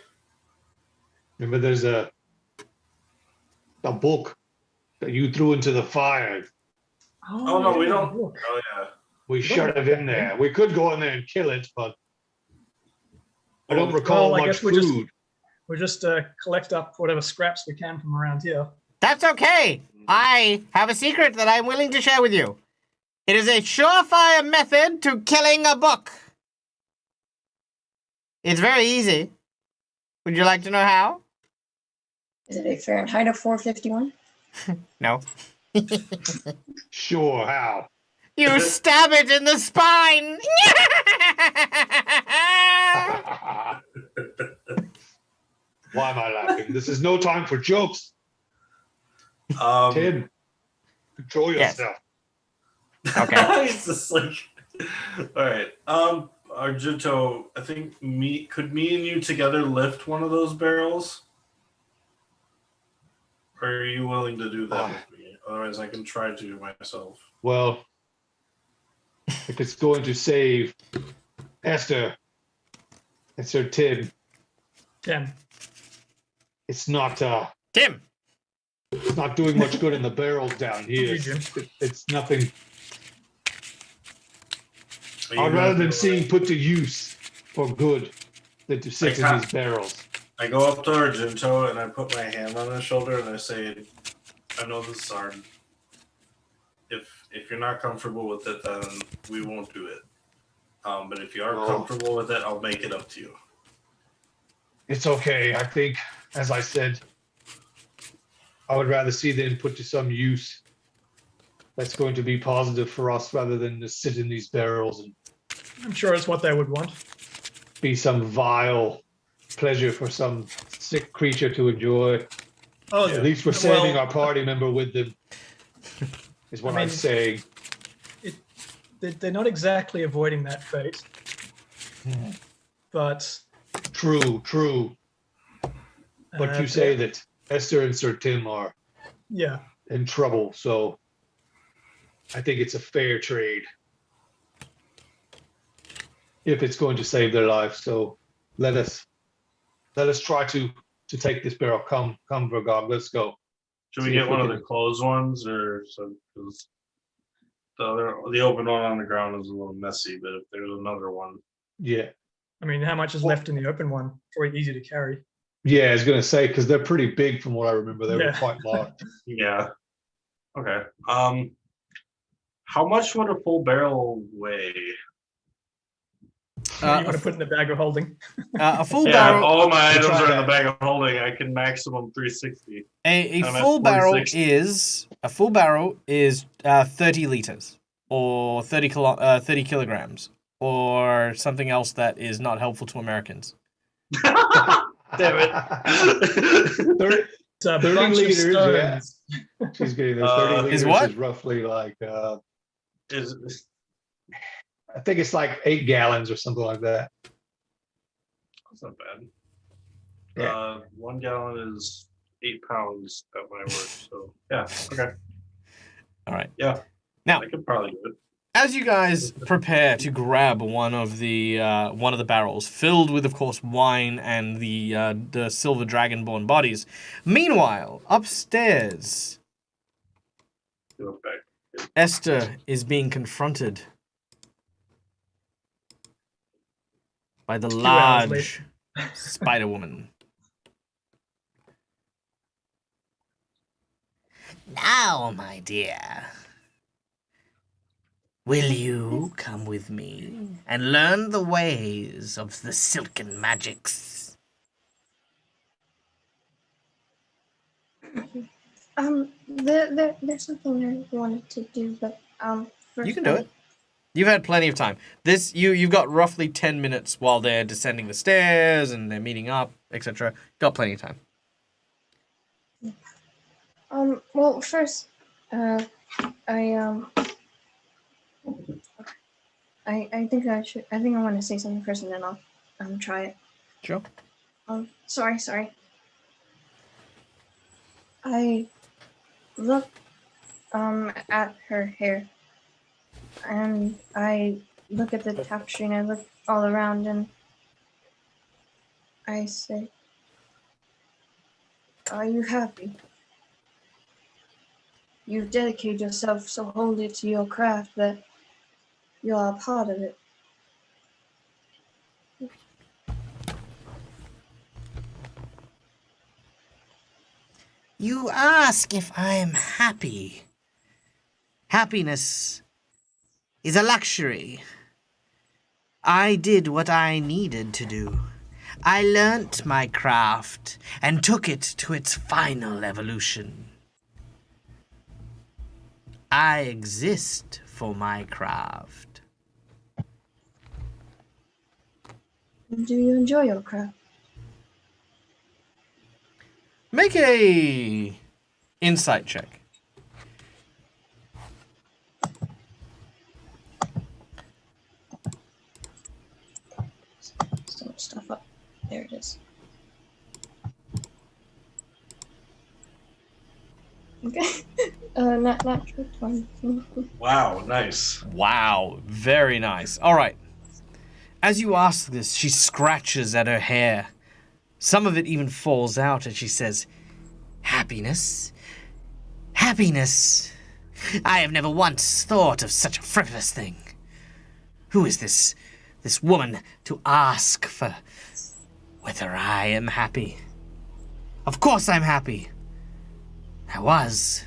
Remember, there's a book that you threw into the fire. Oh, no, we yeah, don't. look. Oh yeah. We don't shut have it in that there. We could go in there and kill it, but I don't Well, recall I much guess we'll just- food. We'll just collect up whatever scraps we can from around here. That's okay. I have a secret that I'm willing to share with you. It is a surefire method to killing a book. It's very easy. Would you like to know how? Is it a Fahrenheit of 451? No. Sure, how? You stab it in the spine. Why am I laughing? This is no time for jokes. Tim, control Yes. yourself. Okay. It's just like, all right. Argento, I think me and you together lift one of those barrels? Or are you willing to do that with me? Otherwise, I can try to myself. Well, if it's going to save Esther, Tim, Tim. it's not Tim. it's not doing much good in the barrels down here. You, Jim. It's nothing. Are you I'd rather gonna than do seeing it? put to use for good than to sit in these barrels. I go up to Argento and I put my hand on his shoulder and I say, I know this is hard. If you're not comfortable with it, then we won't do it. But if you are Oh. comfortable with it, I'll make it up to you. It's okay. I think, as I said, I would rather see them put to some use that's going to be positive for us rather than to sit in these barrels and I'm sure it's what they would want. be some vile pleasure for some sick creature to enjoy. Oh, At least we're saving well, our party member with them, is what I I'm mean- saying. they're not exactly avoiding that fate. But True. But you say that Esther and Sir Tim are yeah. in trouble, so I think it's a fair trade if it's going to save their lives. So let us try to take this barrel. Come, Vergog, let's go. Should we See if get we one of can- the closed ones, or so? Because the open one on the ground is a little messy. But if there's another one, Yeah, I mean, how much is left in the open one? Probably easy to carry. yeah. I was gonna say because they're pretty big from what I remember. They were Yeah. quite large. yeah. Okay. How much would a full barrel weigh? You want to put in the bag of holding. A full Yeah, barrel. all my items try are in the that. bag of holding. I can maximum 360. A I'm at full barrel 46. is 30 liters or 30 kilograms or something else that is not helpful to Americans. Damn it. 30, It's a 30 bunch liters, of stones. she's getting there. 30 liters Is what? is roughly like, Is I think it's like 8 gallons or something like that. That's not bad. Yeah. 1 gallon is 8 pounds at my work. So yeah, okay. All right. Yeah. Now, I could probably do it. as you guys prepare to grab one of the barrels, filled with, of course, wine and the silver dragonborn bodies, meanwhile, upstairs, Do it back. Esther is being confronted by the 2 hours large Spider Woman. Now, my dear, will you come with me and learn the ways of the silken magics? There's something I wanted to do, but first You can do it. You've had plenty of time. You've got roughly 10 minutes while they're descending the stairs and they're meeting up, etc. Got plenty of time. Well, first, I think I should. I think I want to say something first, and then I'll try it. Sure. Sorry. I look at her hair, and I look at the tapestry, and I look all around, and I say, "Are you happy? You've dedicated yourself so wholly to your craft that you are a part of it. You ask if I'm happy. Happiness is a luxury. I did what I needed to do. I learnt my craft and took it to its final evolution. I exist for my craft. Do you enjoy your craft?" Make a insight check. So much stuff up. There it is. Okay. Not 20. Wow, nice. Wow, very nice. All right. As you ask this, she scratches at her hair. Some of it even falls out as she says, "Happiness? Happiness? I have never once thought of such a frivolous thing. Who is this woman to ask for whether I am happy? Of course I'm happy. I was.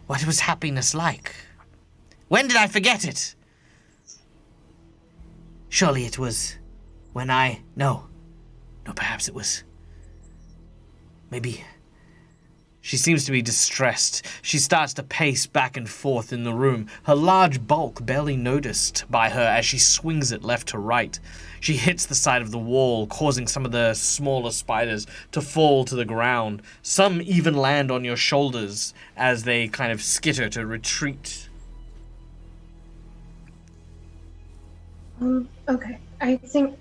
What was happiness like? When did I forget it? Surely it was when No, perhaps it was... Maybe... She seems to be distressed. She starts to pace back and forth in the room, her large bulk barely noticed by her as she swings it left to right. She hits the side of the wall, causing some of the smaller spiders to fall to the ground. Some even land on your shoulders as they kind of skitter to retreat. Okay. I think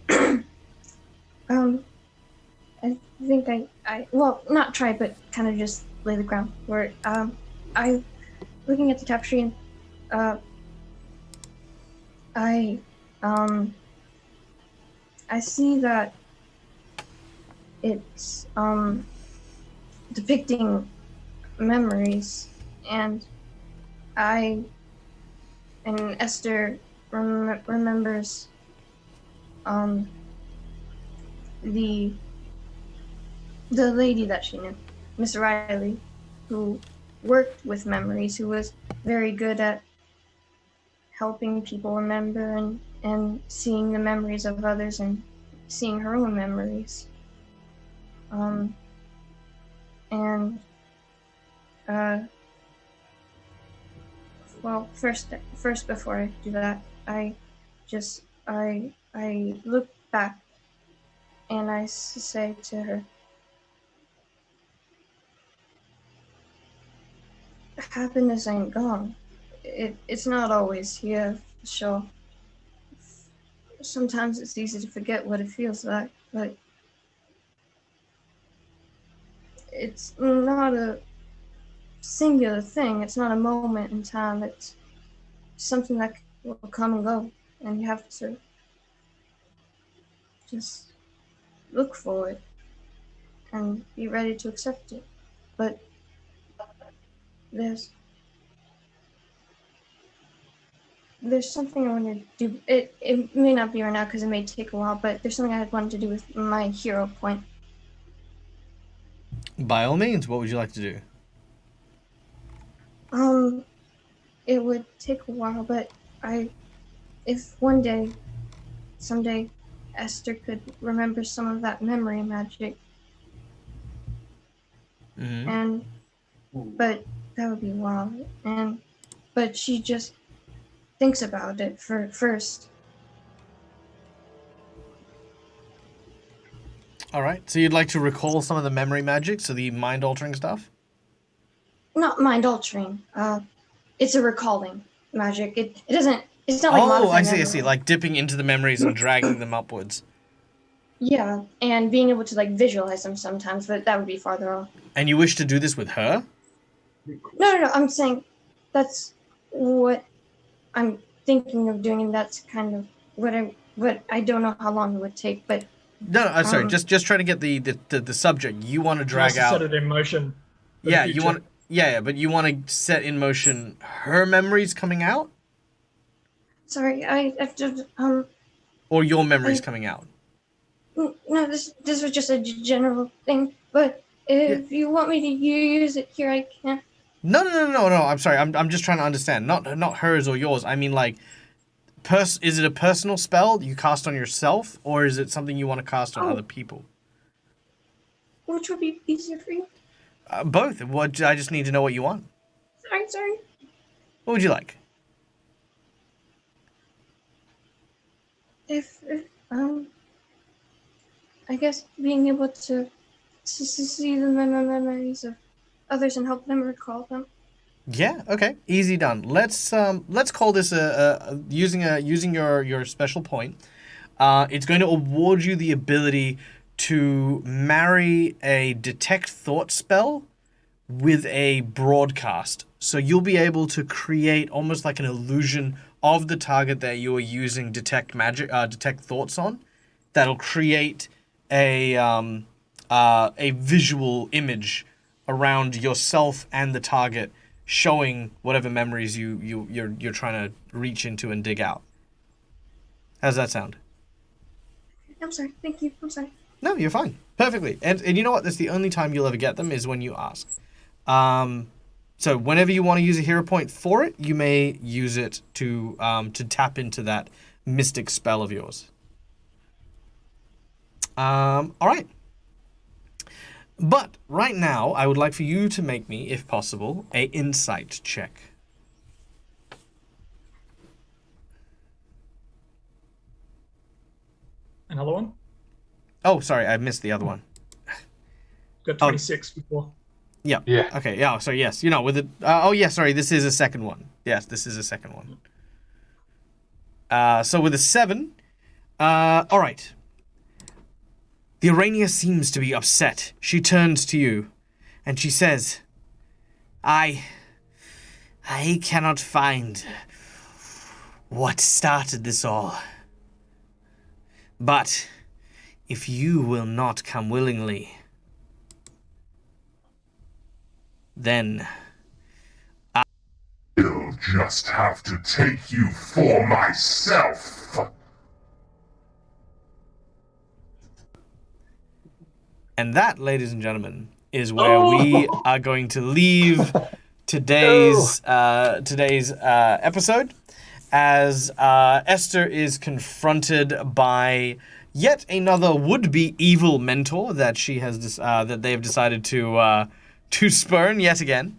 I well, not try, but kind of just lay the ground where I looking at the tapestry and I see that it's depicting memories, and Esther remembers the lady that she knew, Miss Riley, who worked with memories, who was very good at helping people remember and seeing the memories of others and seeing her own memories. And well, first before I do that, I look back and I say to her, happiness ain't gone. It's not always here, sure. Sometimes it's easy to forget what it feels like, but it's not a singular thing. It's not a moment in time. It's something that will come and go, and you have to just look for it and be ready to accept it. But there's something I want to do. It may not be right now because it may take a while, but there's something I wanted to do with my hero point. By all means, what would you like to do? It would take a while, but if someday, Esther could remember some of that memory magic, but that would be wild. But she just thinks about it first. All right. So you'd like to recall some of the memory magic, so the mind-altering stuff? Not mind altering. It's a recalling magic. It doesn't. It's not like Oh, modifying I see. memory. Like dipping into the memories and dragging them upwards. Yeah, and being able to like visualize them sometimes, but that would be farther off. And you wish to do this with her? No. I'm saying that's what I'm thinking of doing, and that's kind of what I don't know how long it would take, but. No, sorry. Just trying to get the subject. You want to drag Just out. set it in motion. for the Yeah, you future. want. Yeah, but you want to set in motion her memories coming out, Sorry, I have to or your memories coming out. No, this was just a general thing. But if you want me to use it here, I can. No. I'm sorry. I'm just trying to understand. Not hers or yours. I mean, like, is it a personal spell you cast on yourself, or is it something you want to cast on other people? Which would be easier for you? Both. What? I just need to know what you want. Sorry. What would you like? If I guess being able to see the memories of others and help them recall them. Yeah. Okay. Easy done. Let's call this using your special point. It's going to award you the ability to marry a detect thought spell with a broadcast. So you'll be able to create almost like an illusion of the target that you are using detect thoughts on. That'll create a visual image around yourself and the target, showing whatever memories you're trying to reach into and dig out. How's that sound? I'm sorry. Thank you. I'm sorry. No, you're fine. Perfectly. And you know what? That's the only time you'll ever get them is when you ask. So whenever you want to use a hero point for it, you may use it to tap into that mystic spell of yours. All right. But right now, I would like for you to make me, if possible, a insight check. Another one? Oh, sorry, I missed the other one. Got 26 before. Yeah. Yeah. Okay. Yeah. So yes, with it. Oh yeah. Sorry. This is a second one. Yes, this is a second one. So with a 7. All right. The Urania seems to be upset. She turns to you, and she says, I cannot find what started this all. But if you will not come willingly, then I'll just have to take you for myself. And that, ladies and gentlemen, is where we are going to leave today's episode. as Esther is confronted by yet another would-be evil mentor that she has that they have decided to spurn yet again,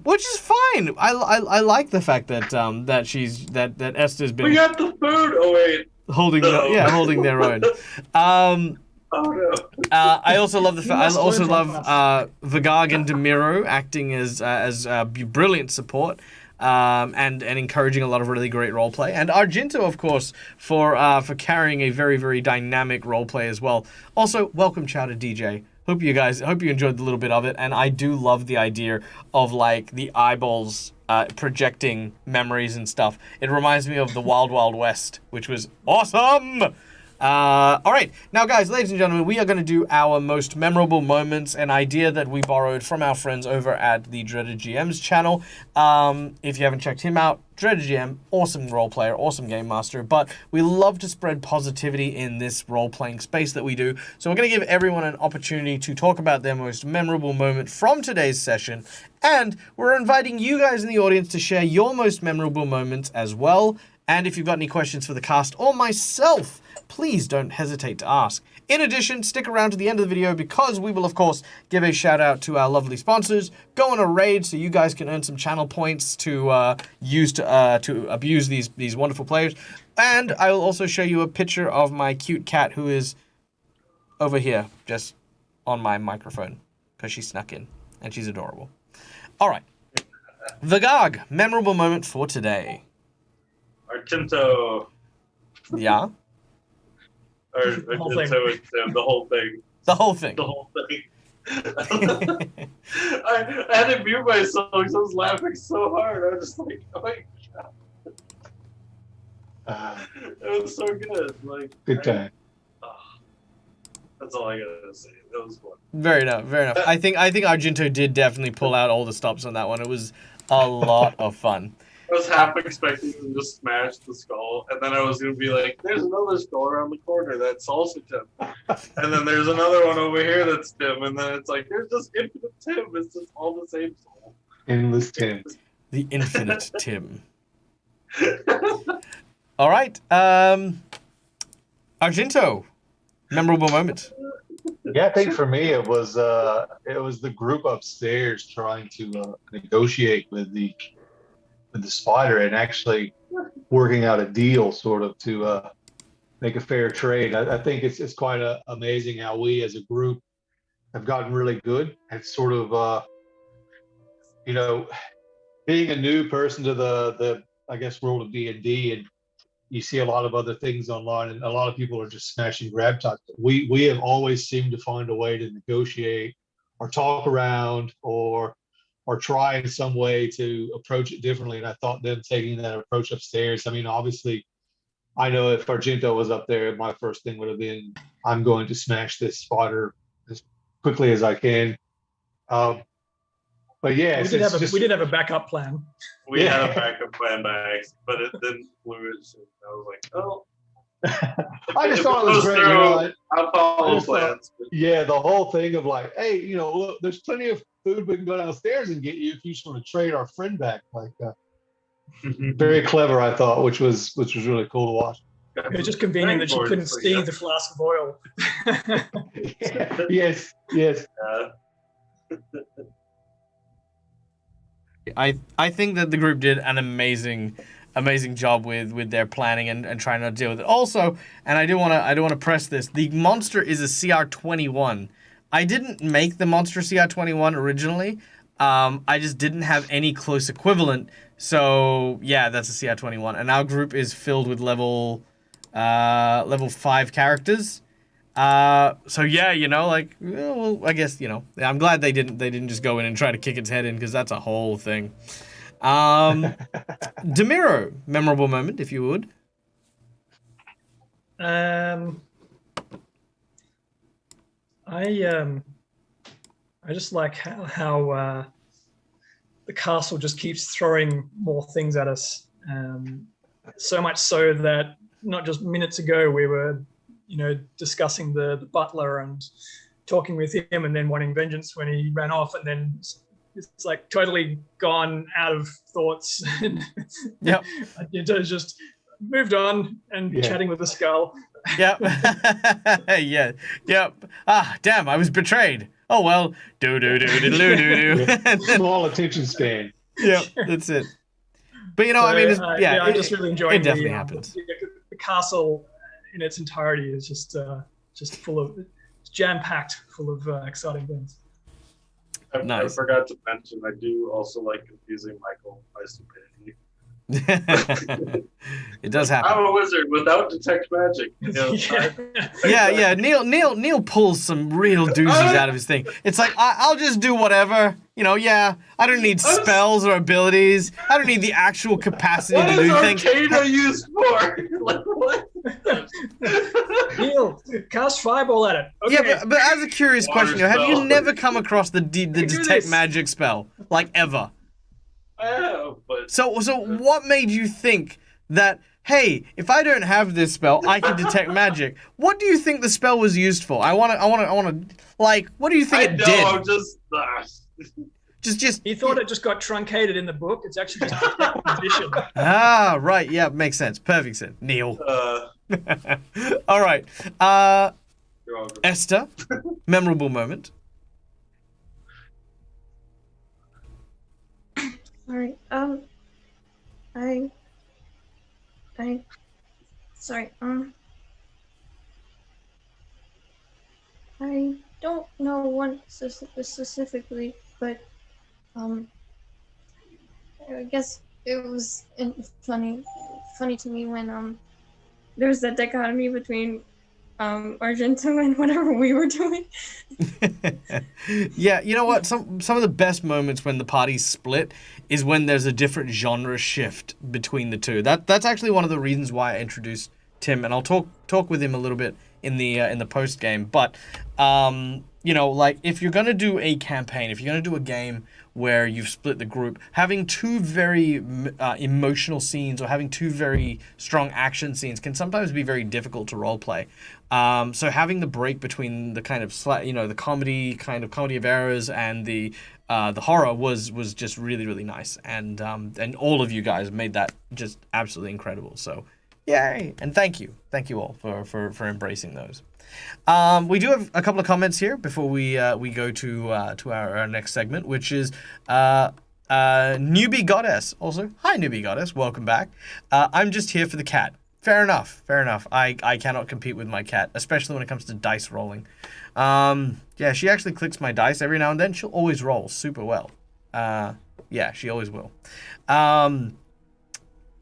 which is fine. I like the fact that that Esther's We been got the food. Oh wait. holding No. holding their own. Oh no. I also love the You I must also learn from love Vigag and Demiro acting as brilliant support. And encouraging a lot of really great role play, and Argento, of course, for carrying a very, very dynamic role play as well. Also, welcome Chowder DJ. Hope you enjoyed the little bit of it, and I do love the idea of like the eyeballs projecting memories and stuff. It reminds me of the Wild Wild West, which was awesome. All right, now guys, ladies and gentlemen, we are going to do our most memorable moments, an idea that we borrowed from our friends over at the Dreaded GM's channel. If you haven't checked him out, Dreaded GM, awesome role player, awesome game master, but we love to spread positivity in this role-playing space that we do. So we're going to give everyone an opportunity to talk about their most memorable moment from today's session, and we're inviting you guys in the audience to share your most memorable moments as well. And if you've got any questions for the cast or myself, please don't hesitate to ask. In addition, stick around to the end of the video because we will, of course, give a shout out to our lovely sponsors, go on a raid so you guys can earn some channel points to use to abuse these wonderful players. And I will also show you a picture of my cute cat who is over here, just on my microphone, because she snuck in, and she's adorable. All right. Vigag, memorable moment for today. Argento. Yeah? Or Argento and the whole thing. The whole thing. The whole thing. I had to mute myself because I was laughing so hard. I was just like, oh my god. It was so good. Like, Good time. That's all I gotta say. That was fun. Very enough. I think Argento did definitely pull out all the stops on that one. It was a lot of fun. I was half expecting to just smash the skull, and then I was gonna be like, "There's another skull around the corner that's also Tim," and then there's another one over here that's Tim, and then it's like there's just infinite Tim. It's just all the same soul. Endless Tim. The infinite Tim. All right, Argento, memorable moment. Yeah, I think for me it was the group upstairs trying to negotiate with the spider and actually working out a deal sort of to make a fair trade. I think it's quite amazing how we as a group have gotten really good at sort of being a new person to the I guess world of D&D, and you see a lot of other things online and a lot of people are just smashing grab talk. We have always seemed to find a way to negotiate or talk around or try in some way to approach it differently. And I thought them taking that approach upstairs, I mean, obviously, I know if Argento was up there, my first thing would have been, I'm going to smash this spider as quickly as I can. But yeah, we did have a backup plan. We had a backup plan but it didn't flourish. I was like, oh. I just thought it was great. I'll follow plans. Yeah, the whole thing of like, hey, look, there's plenty of food we can go downstairs and get you if you just want to trade our friend back. Like, very clever, I thought, which was really cool to watch. It was just convenient that you couldn't see the flask of oil. Yes. I think that the group did an amazing job with their planning and trying to deal with it. Also, and I do want to press this, the monster is a CR21. I didn't make the monster CR21 originally. I just didn't have any close equivalent. So yeah, that's a CR21. And our group is filled with level 5 characters. So yeah, well, I guess, I'm glad they didn't just go in and try to kick its head in, because that's a whole thing. Demiro, memorable moment, if you would. I just like how the castle just keeps throwing more things at us. So much so that not just minutes ago we were, discussing the butler and talking with him and then wanting vengeance when he ran off, and then it's like totally gone out of thoughts. Yep. Argento's just moved on and Yeah. chatting with the skull. Yep. Yeah. Yep. Ah, damn! I was betrayed. Oh well. Do do do do do do do. Small attention span. Yep. That's it. But you know, I mean, it's, yeah, I'm just really enjoying it definitely happens. The castle in its entirety is just full of, it's jam-packed, full of exciting things. I Nice. forgot to mention, I do also like confusing Michael by stupidity. It does happen. I'm a wizard without detect magic. You know, Yeah. Neil pulls some real doozies out of his thing. It's like I'll just do whatever. You know, yeah. I don't need spells or abilities. I don't need the actual capacity what to is do things. Arcana used for? Like what? Neil, cast fireball at it. Okay. Yeah, but as a curious Water question, have you spell. never come across the detect this. magic spell, like ever? I have, but So what made you think that, hey, if I don't have this spell, I can detect magic? What do you think the spell was used for? I want to, like, what do you think I it know, did? I'm just Just. He thought it just got truncated in the book. It's actually just a position. Ah, right. Yeah, makes sense. Perfect sense. Neil. All right. you're all good. Esther, memorable moment. Sorry. Sorry. I don't know one specifically, but I guess it was funny to me when there was that dichotomy between Argento and whatever we were doing. Yeah, you know what? Some of the best moments when the party's split is when there's a different genre shift between the two. That's actually one of the reasons why I introduced Tim, and I'll talk with him a little bit in the post game. But you know, like if you're gonna do a campaign, if you're gonna do a game where you've split the group, having two very emotional scenes or having two very strong action scenes can sometimes be very difficult to roleplay. So having the break between the kind of the comedy of errors and the horror was just really nice, and all of you guys made that just absolutely incredible. So yay, and thank you all for embracing those. We do have a couple of comments here before we go to our next segment, which is Newbie Goddess. Also, hi Newbie Goddess, welcome back. I'm just here for the cat. Fair enough. I cannot compete with my cat, especially when it comes to dice rolling. Yeah, she actually clicks my dice every now and then. She'll always roll super well. Yeah, she always will.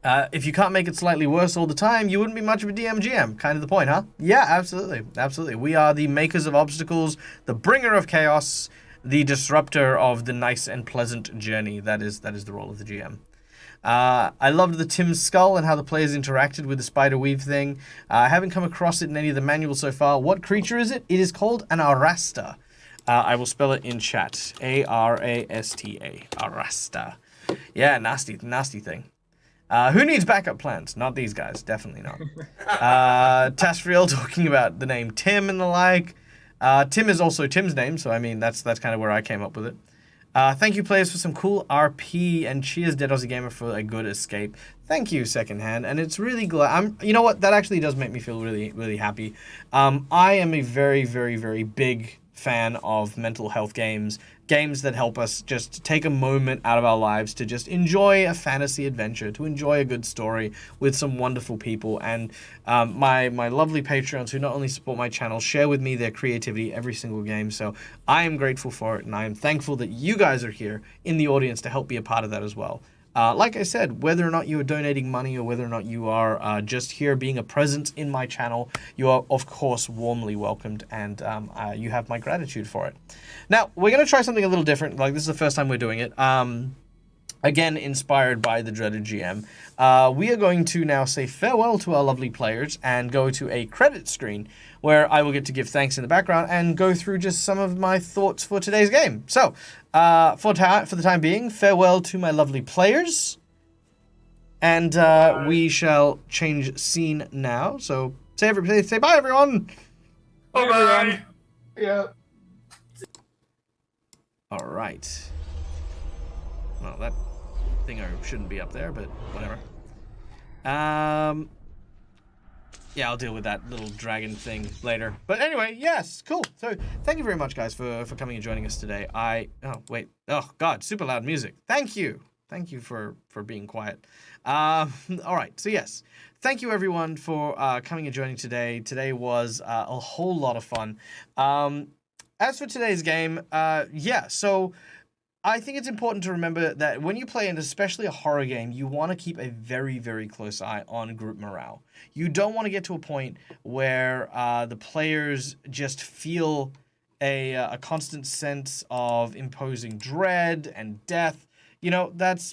If you can't make it slightly worse all the time, you wouldn't be much of a DMGM. Kind of the point, huh? Yeah, absolutely. We are the makers of obstacles, the bringer of chaos, the disruptor of the nice and pleasant journey. That is the role of the GM. I loved the Tim's skull and how the players interacted with the spider weave thing. I haven't come across it in any of the manuals so far. What creature is it? It is called an Arasta. I will spell it in chat. Arasta. Arasta. Yeah, nasty thing. Who needs backup plans? Not these guys. Definitely not. Tasriel talking about the name Tim and the like. Tim is also Tim's name, so I mean that's kind of where I came up with it. Thank you, players, for some cool RP, and cheers, Dead Aussie Gamer, for a good escape. Thank you, Secondhand, and it's really glad. You know what? That actually does make me feel really happy. I am a very big fan of mental health games that help us just take a moment out of our lives to just enjoy a fantasy adventure, to enjoy a good story with some wonderful people. And my lovely Patreons who not only support my channel, share with me their creativity every single game. So I am grateful for it, and I am thankful that you guys are here in the audience to help be a part of that as well. Like I said, whether or not you are donating money or whether or not you are just here being a presence in my channel, you are, of course, warmly welcomed, and you have my gratitude for it. Now, we're going to try something a little different. Like, this is the first time we're doing it. Again, inspired by the dreaded GM. We are going to now say farewell to our lovely players and go to a credit screen where I will get to give thanks in the background and go through just some of my thoughts for today's game. So, for the time being, farewell to my lovely players. And we shall change scene now. So, say bye, everyone. Bye-bye. Yeah. All right. Well, that thing shouldn't be up there, but whatever. Yeah, I'll deal with that little dragon thing later. But anyway, yes, cool. So thank you very much, guys, for coming and joining us today. Oh, wait. Oh, God, super loud music. Thank you. Thank you for being quiet. All right, so yes. Thank you, everyone, for coming and joining today. Today was a whole lot of fun. As for today's game, yeah, so I think it's important to remember that when you play, and especially a horror game, you want to keep a very, very close eye on group morale. You don't want to get to a point where the players just feel a constant sense of imposing dread and death. You know,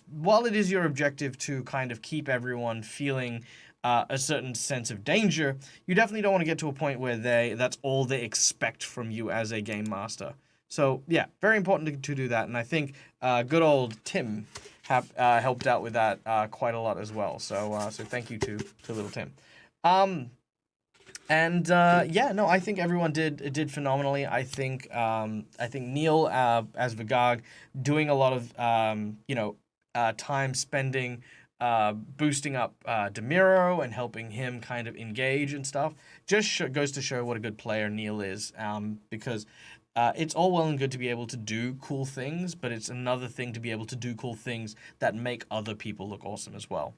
while it is your objective to kind of keep everyone feeling a certain sense of danger, you definitely don't want to get to a point where that's all they expect from you as a game master. So yeah, very important to do that, and I think good old Tim helped out with that quite a lot as well. So thank you to little Tim. Yeah, no, I think everyone did phenomenally. I think Neil as Vigag doing a lot of time spending boosting up Demiro and helping him kind of engage and stuff just goes to show what a good player Neil is. Because it's all well and good to be able to do cool things, but it's another thing to be able to do cool things that make other people look awesome as well.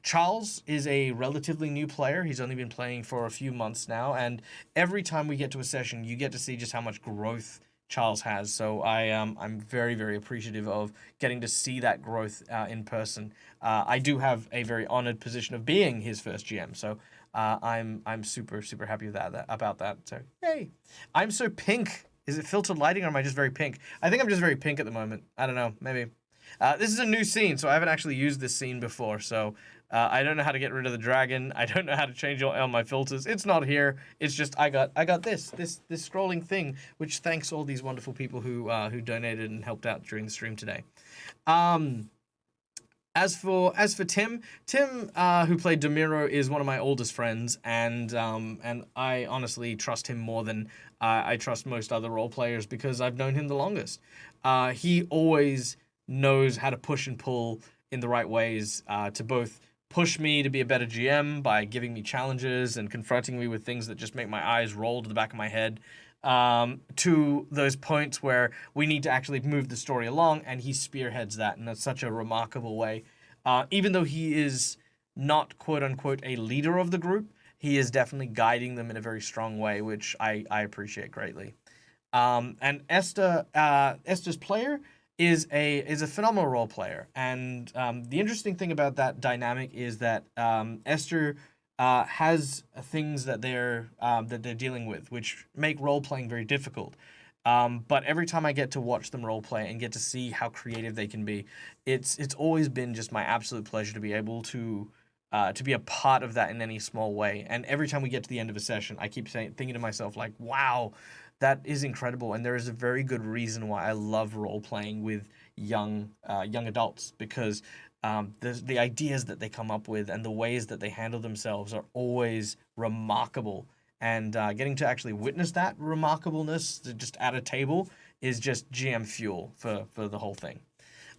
Charles is a relatively new player. He's only been playing for a few months now, and every time we get to a session, you get to see just how much growth Charles has. So I'm very, very appreciative of getting to see that growth in person. I do have a very honored position of being his first GM, so I'm super, super happy with about that. So yay! I'm so pink. Is it filtered lighting, or am I just very pink? I think I'm just very pink at the moment. I don't know. Maybe. This is a new scene, so I haven't actually used this scene before. So I don't know how to get rid of the dragon. I don't know how to change all my filters. It's not here. It's just I got this scrolling thing, which thanks all these wonderful people who donated and helped out during the stream today. As for Tim, who played Demiro, is one of my oldest friends, and I honestly trust him more than I trust most other role players because I've known him the longest. He always knows how to push and pull in the right ways to both push me to be a better GM by giving me challenges and confronting me with things that just make my eyes roll to the back of my head, to those points where we need to actually move the story along, and he spearheads that in such a remarkable way. Even though he is not quote-unquote a leader of the group, he is definitely guiding them in a very strong way, which I appreciate greatly. And Esther's player is a phenomenal role player, and the interesting thing about that dynamic is that Esther has things that they're dealing with, which make role playing very difficult. But every time I get to watch them role play and get to see how creative they can be, it's always been just my absolute pleasure to be able to be a part of that in any small way. And every time we get to the end of a session, I keep thinking to myself, like, wow, that is incredible. And there is a very good reason why I love role playing with young adults, because the ideas that they come up with and the ways that they handle themselves are always remarkable. And getting to actually witness that remarkableness just at a table is just GM fuel for the whole thing.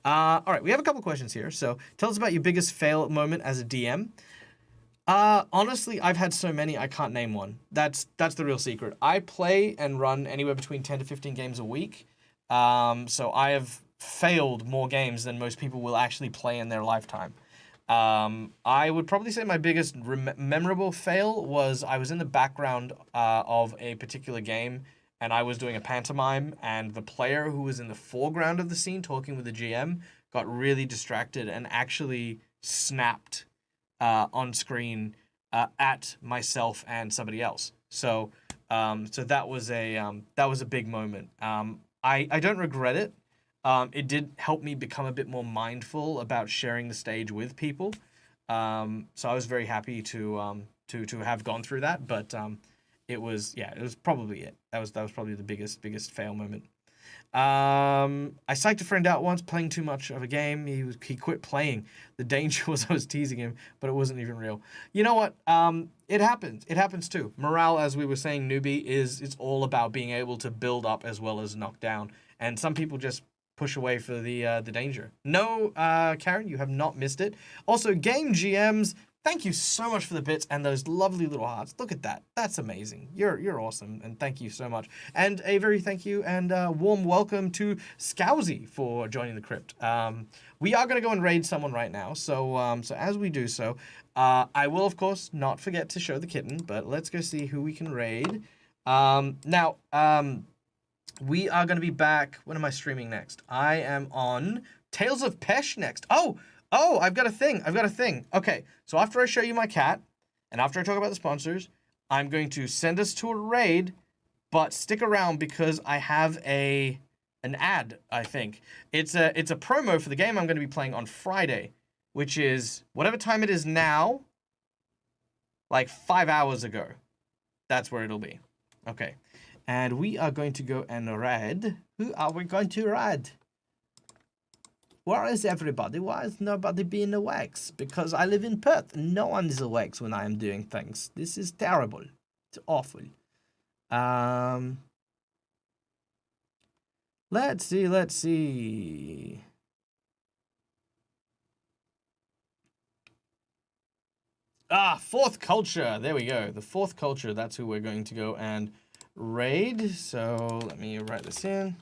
All right, we have a couple questions here. So tell us about your biggest fail moment as a DM. Honestly, I've had so many, I can't name one. That's the real secret. I play and run anywhere between 10 to 15 games a week. So I have failed more games than most people will actually play in their lifetime. I would probably say my biggest memorable fail was I was in the background of a particular game, and I was doing a pantomime, and the player who was in the foreground of the scene talking with the GM got really distracted and actually snapped on screen at myself and somebody else. So that was a big moment. I don't regret it. It did help me become a bit more mindful about sharing the stage with people. So I was very happy to have gone through that. But it was probably it. That was probably the biggest fail moment. I psyched a friend out once playing too much of a game. He quit playing. The danger was I was teasing him, but it wasn't even real. You know what? It happens. It happens too. Morale, as we were saying, newbie it's all about being able to build up as well as knock down. And some people just push away for the danger. No, Karen, you have not missed it. Also, Game GMs, thank you so much for the bits and those lovely little hearts. Look at that. That's amazing. You're awesome, and thank you so much. And a very thank you and warm welcome to Scousy for joining the crypt. We are going to go and raid someone right now, so so as we do so, I will, of course, not forget to show the kitten, but let's go see who we can raid. Now, we are going to be back. When am I streaming next? I am on Tales of Pesh next. Oh, I've got a thing. Okay, so after I show you my cat, and after I talk about the sponsors, I'm going to send us to a raid, but stick around because I have an ad, I think. It's a promo for the game I'm going to be playing on Friday, which is whatever time it is now, like 5 hours ago. That's where it'll be. Okay. And we are going to go and raid. Who are we going to raid? Where is everybody? Why is nobody being awake? Because I live in Perth and no one is awake when I am doing things. This is terrible. It's awful. Let's see. Fourth culture. There we go. The fourth culture. That's who we're going to go and raid. So let me write this in.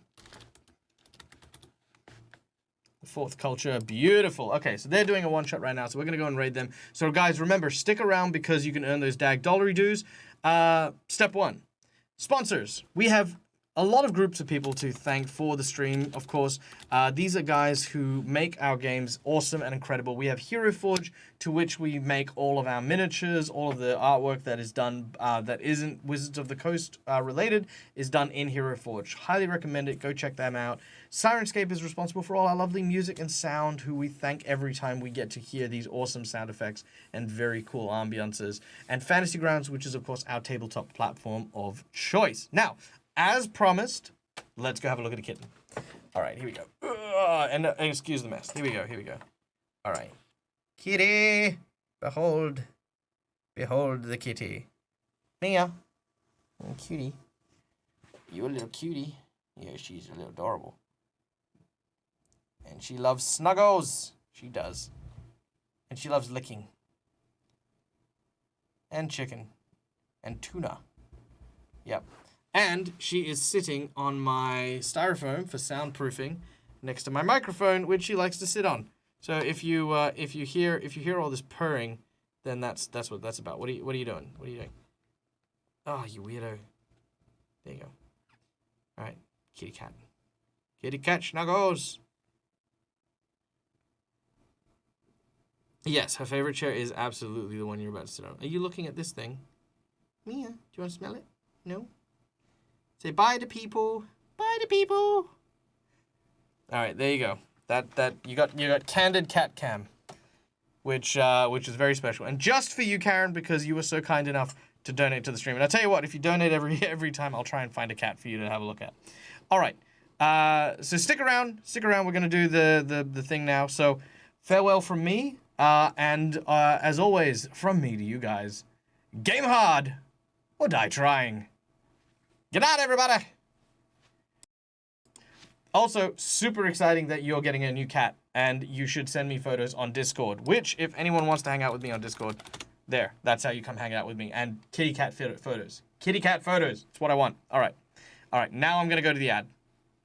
The fourth culture. Beautiful. Okay, so they're doing a one-shot right now, so we're going to go and raid them. So guys, remember, stick around because you can earn those DAG dollary dues. Step one. Sponsors. We have a lot of groups of people to thank for the stream, of course. These are guys who make our games awesome and incredible. We have Hero Forge, to which we make all of our miniatures, all of the artwork that is done, that isn't Wizards of the Coast related, is done in Hero Forge. Highly recommend it. Go check them out. Sirenscape is responsible for all our lovely music and sound, who we thank every time we get to hear these awesome sound effects and very cool ambiances. And Fantasy Grounds, which is, of course, our tabletop platform of choice. Now, as promised, let's go have a look at a kitten. All right, here we go. And excuse the mess. Here we go. All right. Kitty, behold the kitty. Mia, oh, cutie. You a little cutie. Yeah, she's a little adorable. And she loves snuggles. She does. And she loves licking. And chicken. And tuna. Yep. And she is sitting on my styrofoam for soundproofing next to my microphone, which she likes to sit on. So if you hear all this purring, then that's what that's about. What are you doing? What are you doing? Oh, you weirdo. There you go. All right, kitty cat. Kitty cat snuggles. Yes, her favorite chair is absolutely the one you're about to sit on. Are you looking at this thing? Mia, do you want to smell it? No? Say bye to people. Bye to people. All right, there you go. That you got candid cat cam, which is very special, and just for you, Karen, because you were so kind enough to donate to the stream. And I tell you what, if you donate every time, I'll try and find a cat for you to have a look at. All right. So stick around. We're gonna do the thing now. So farewell from me, and as always, from me to you guys. Game hard, or die trying. Good night, everybody. Also, super exciting that you're getting a new cat, and you should send me photos on Discord, which, if anyone wants to hang out with me on Discord, that's how you come hang out with me. And kitty cat photos. Kitty cat photos. That's what I want. All right, now I'm going to go to the ad.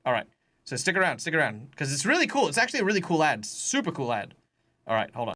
All right, so stick around, because it's really cool. It's actually a really cool ad. Super cool ad. All right, hold on.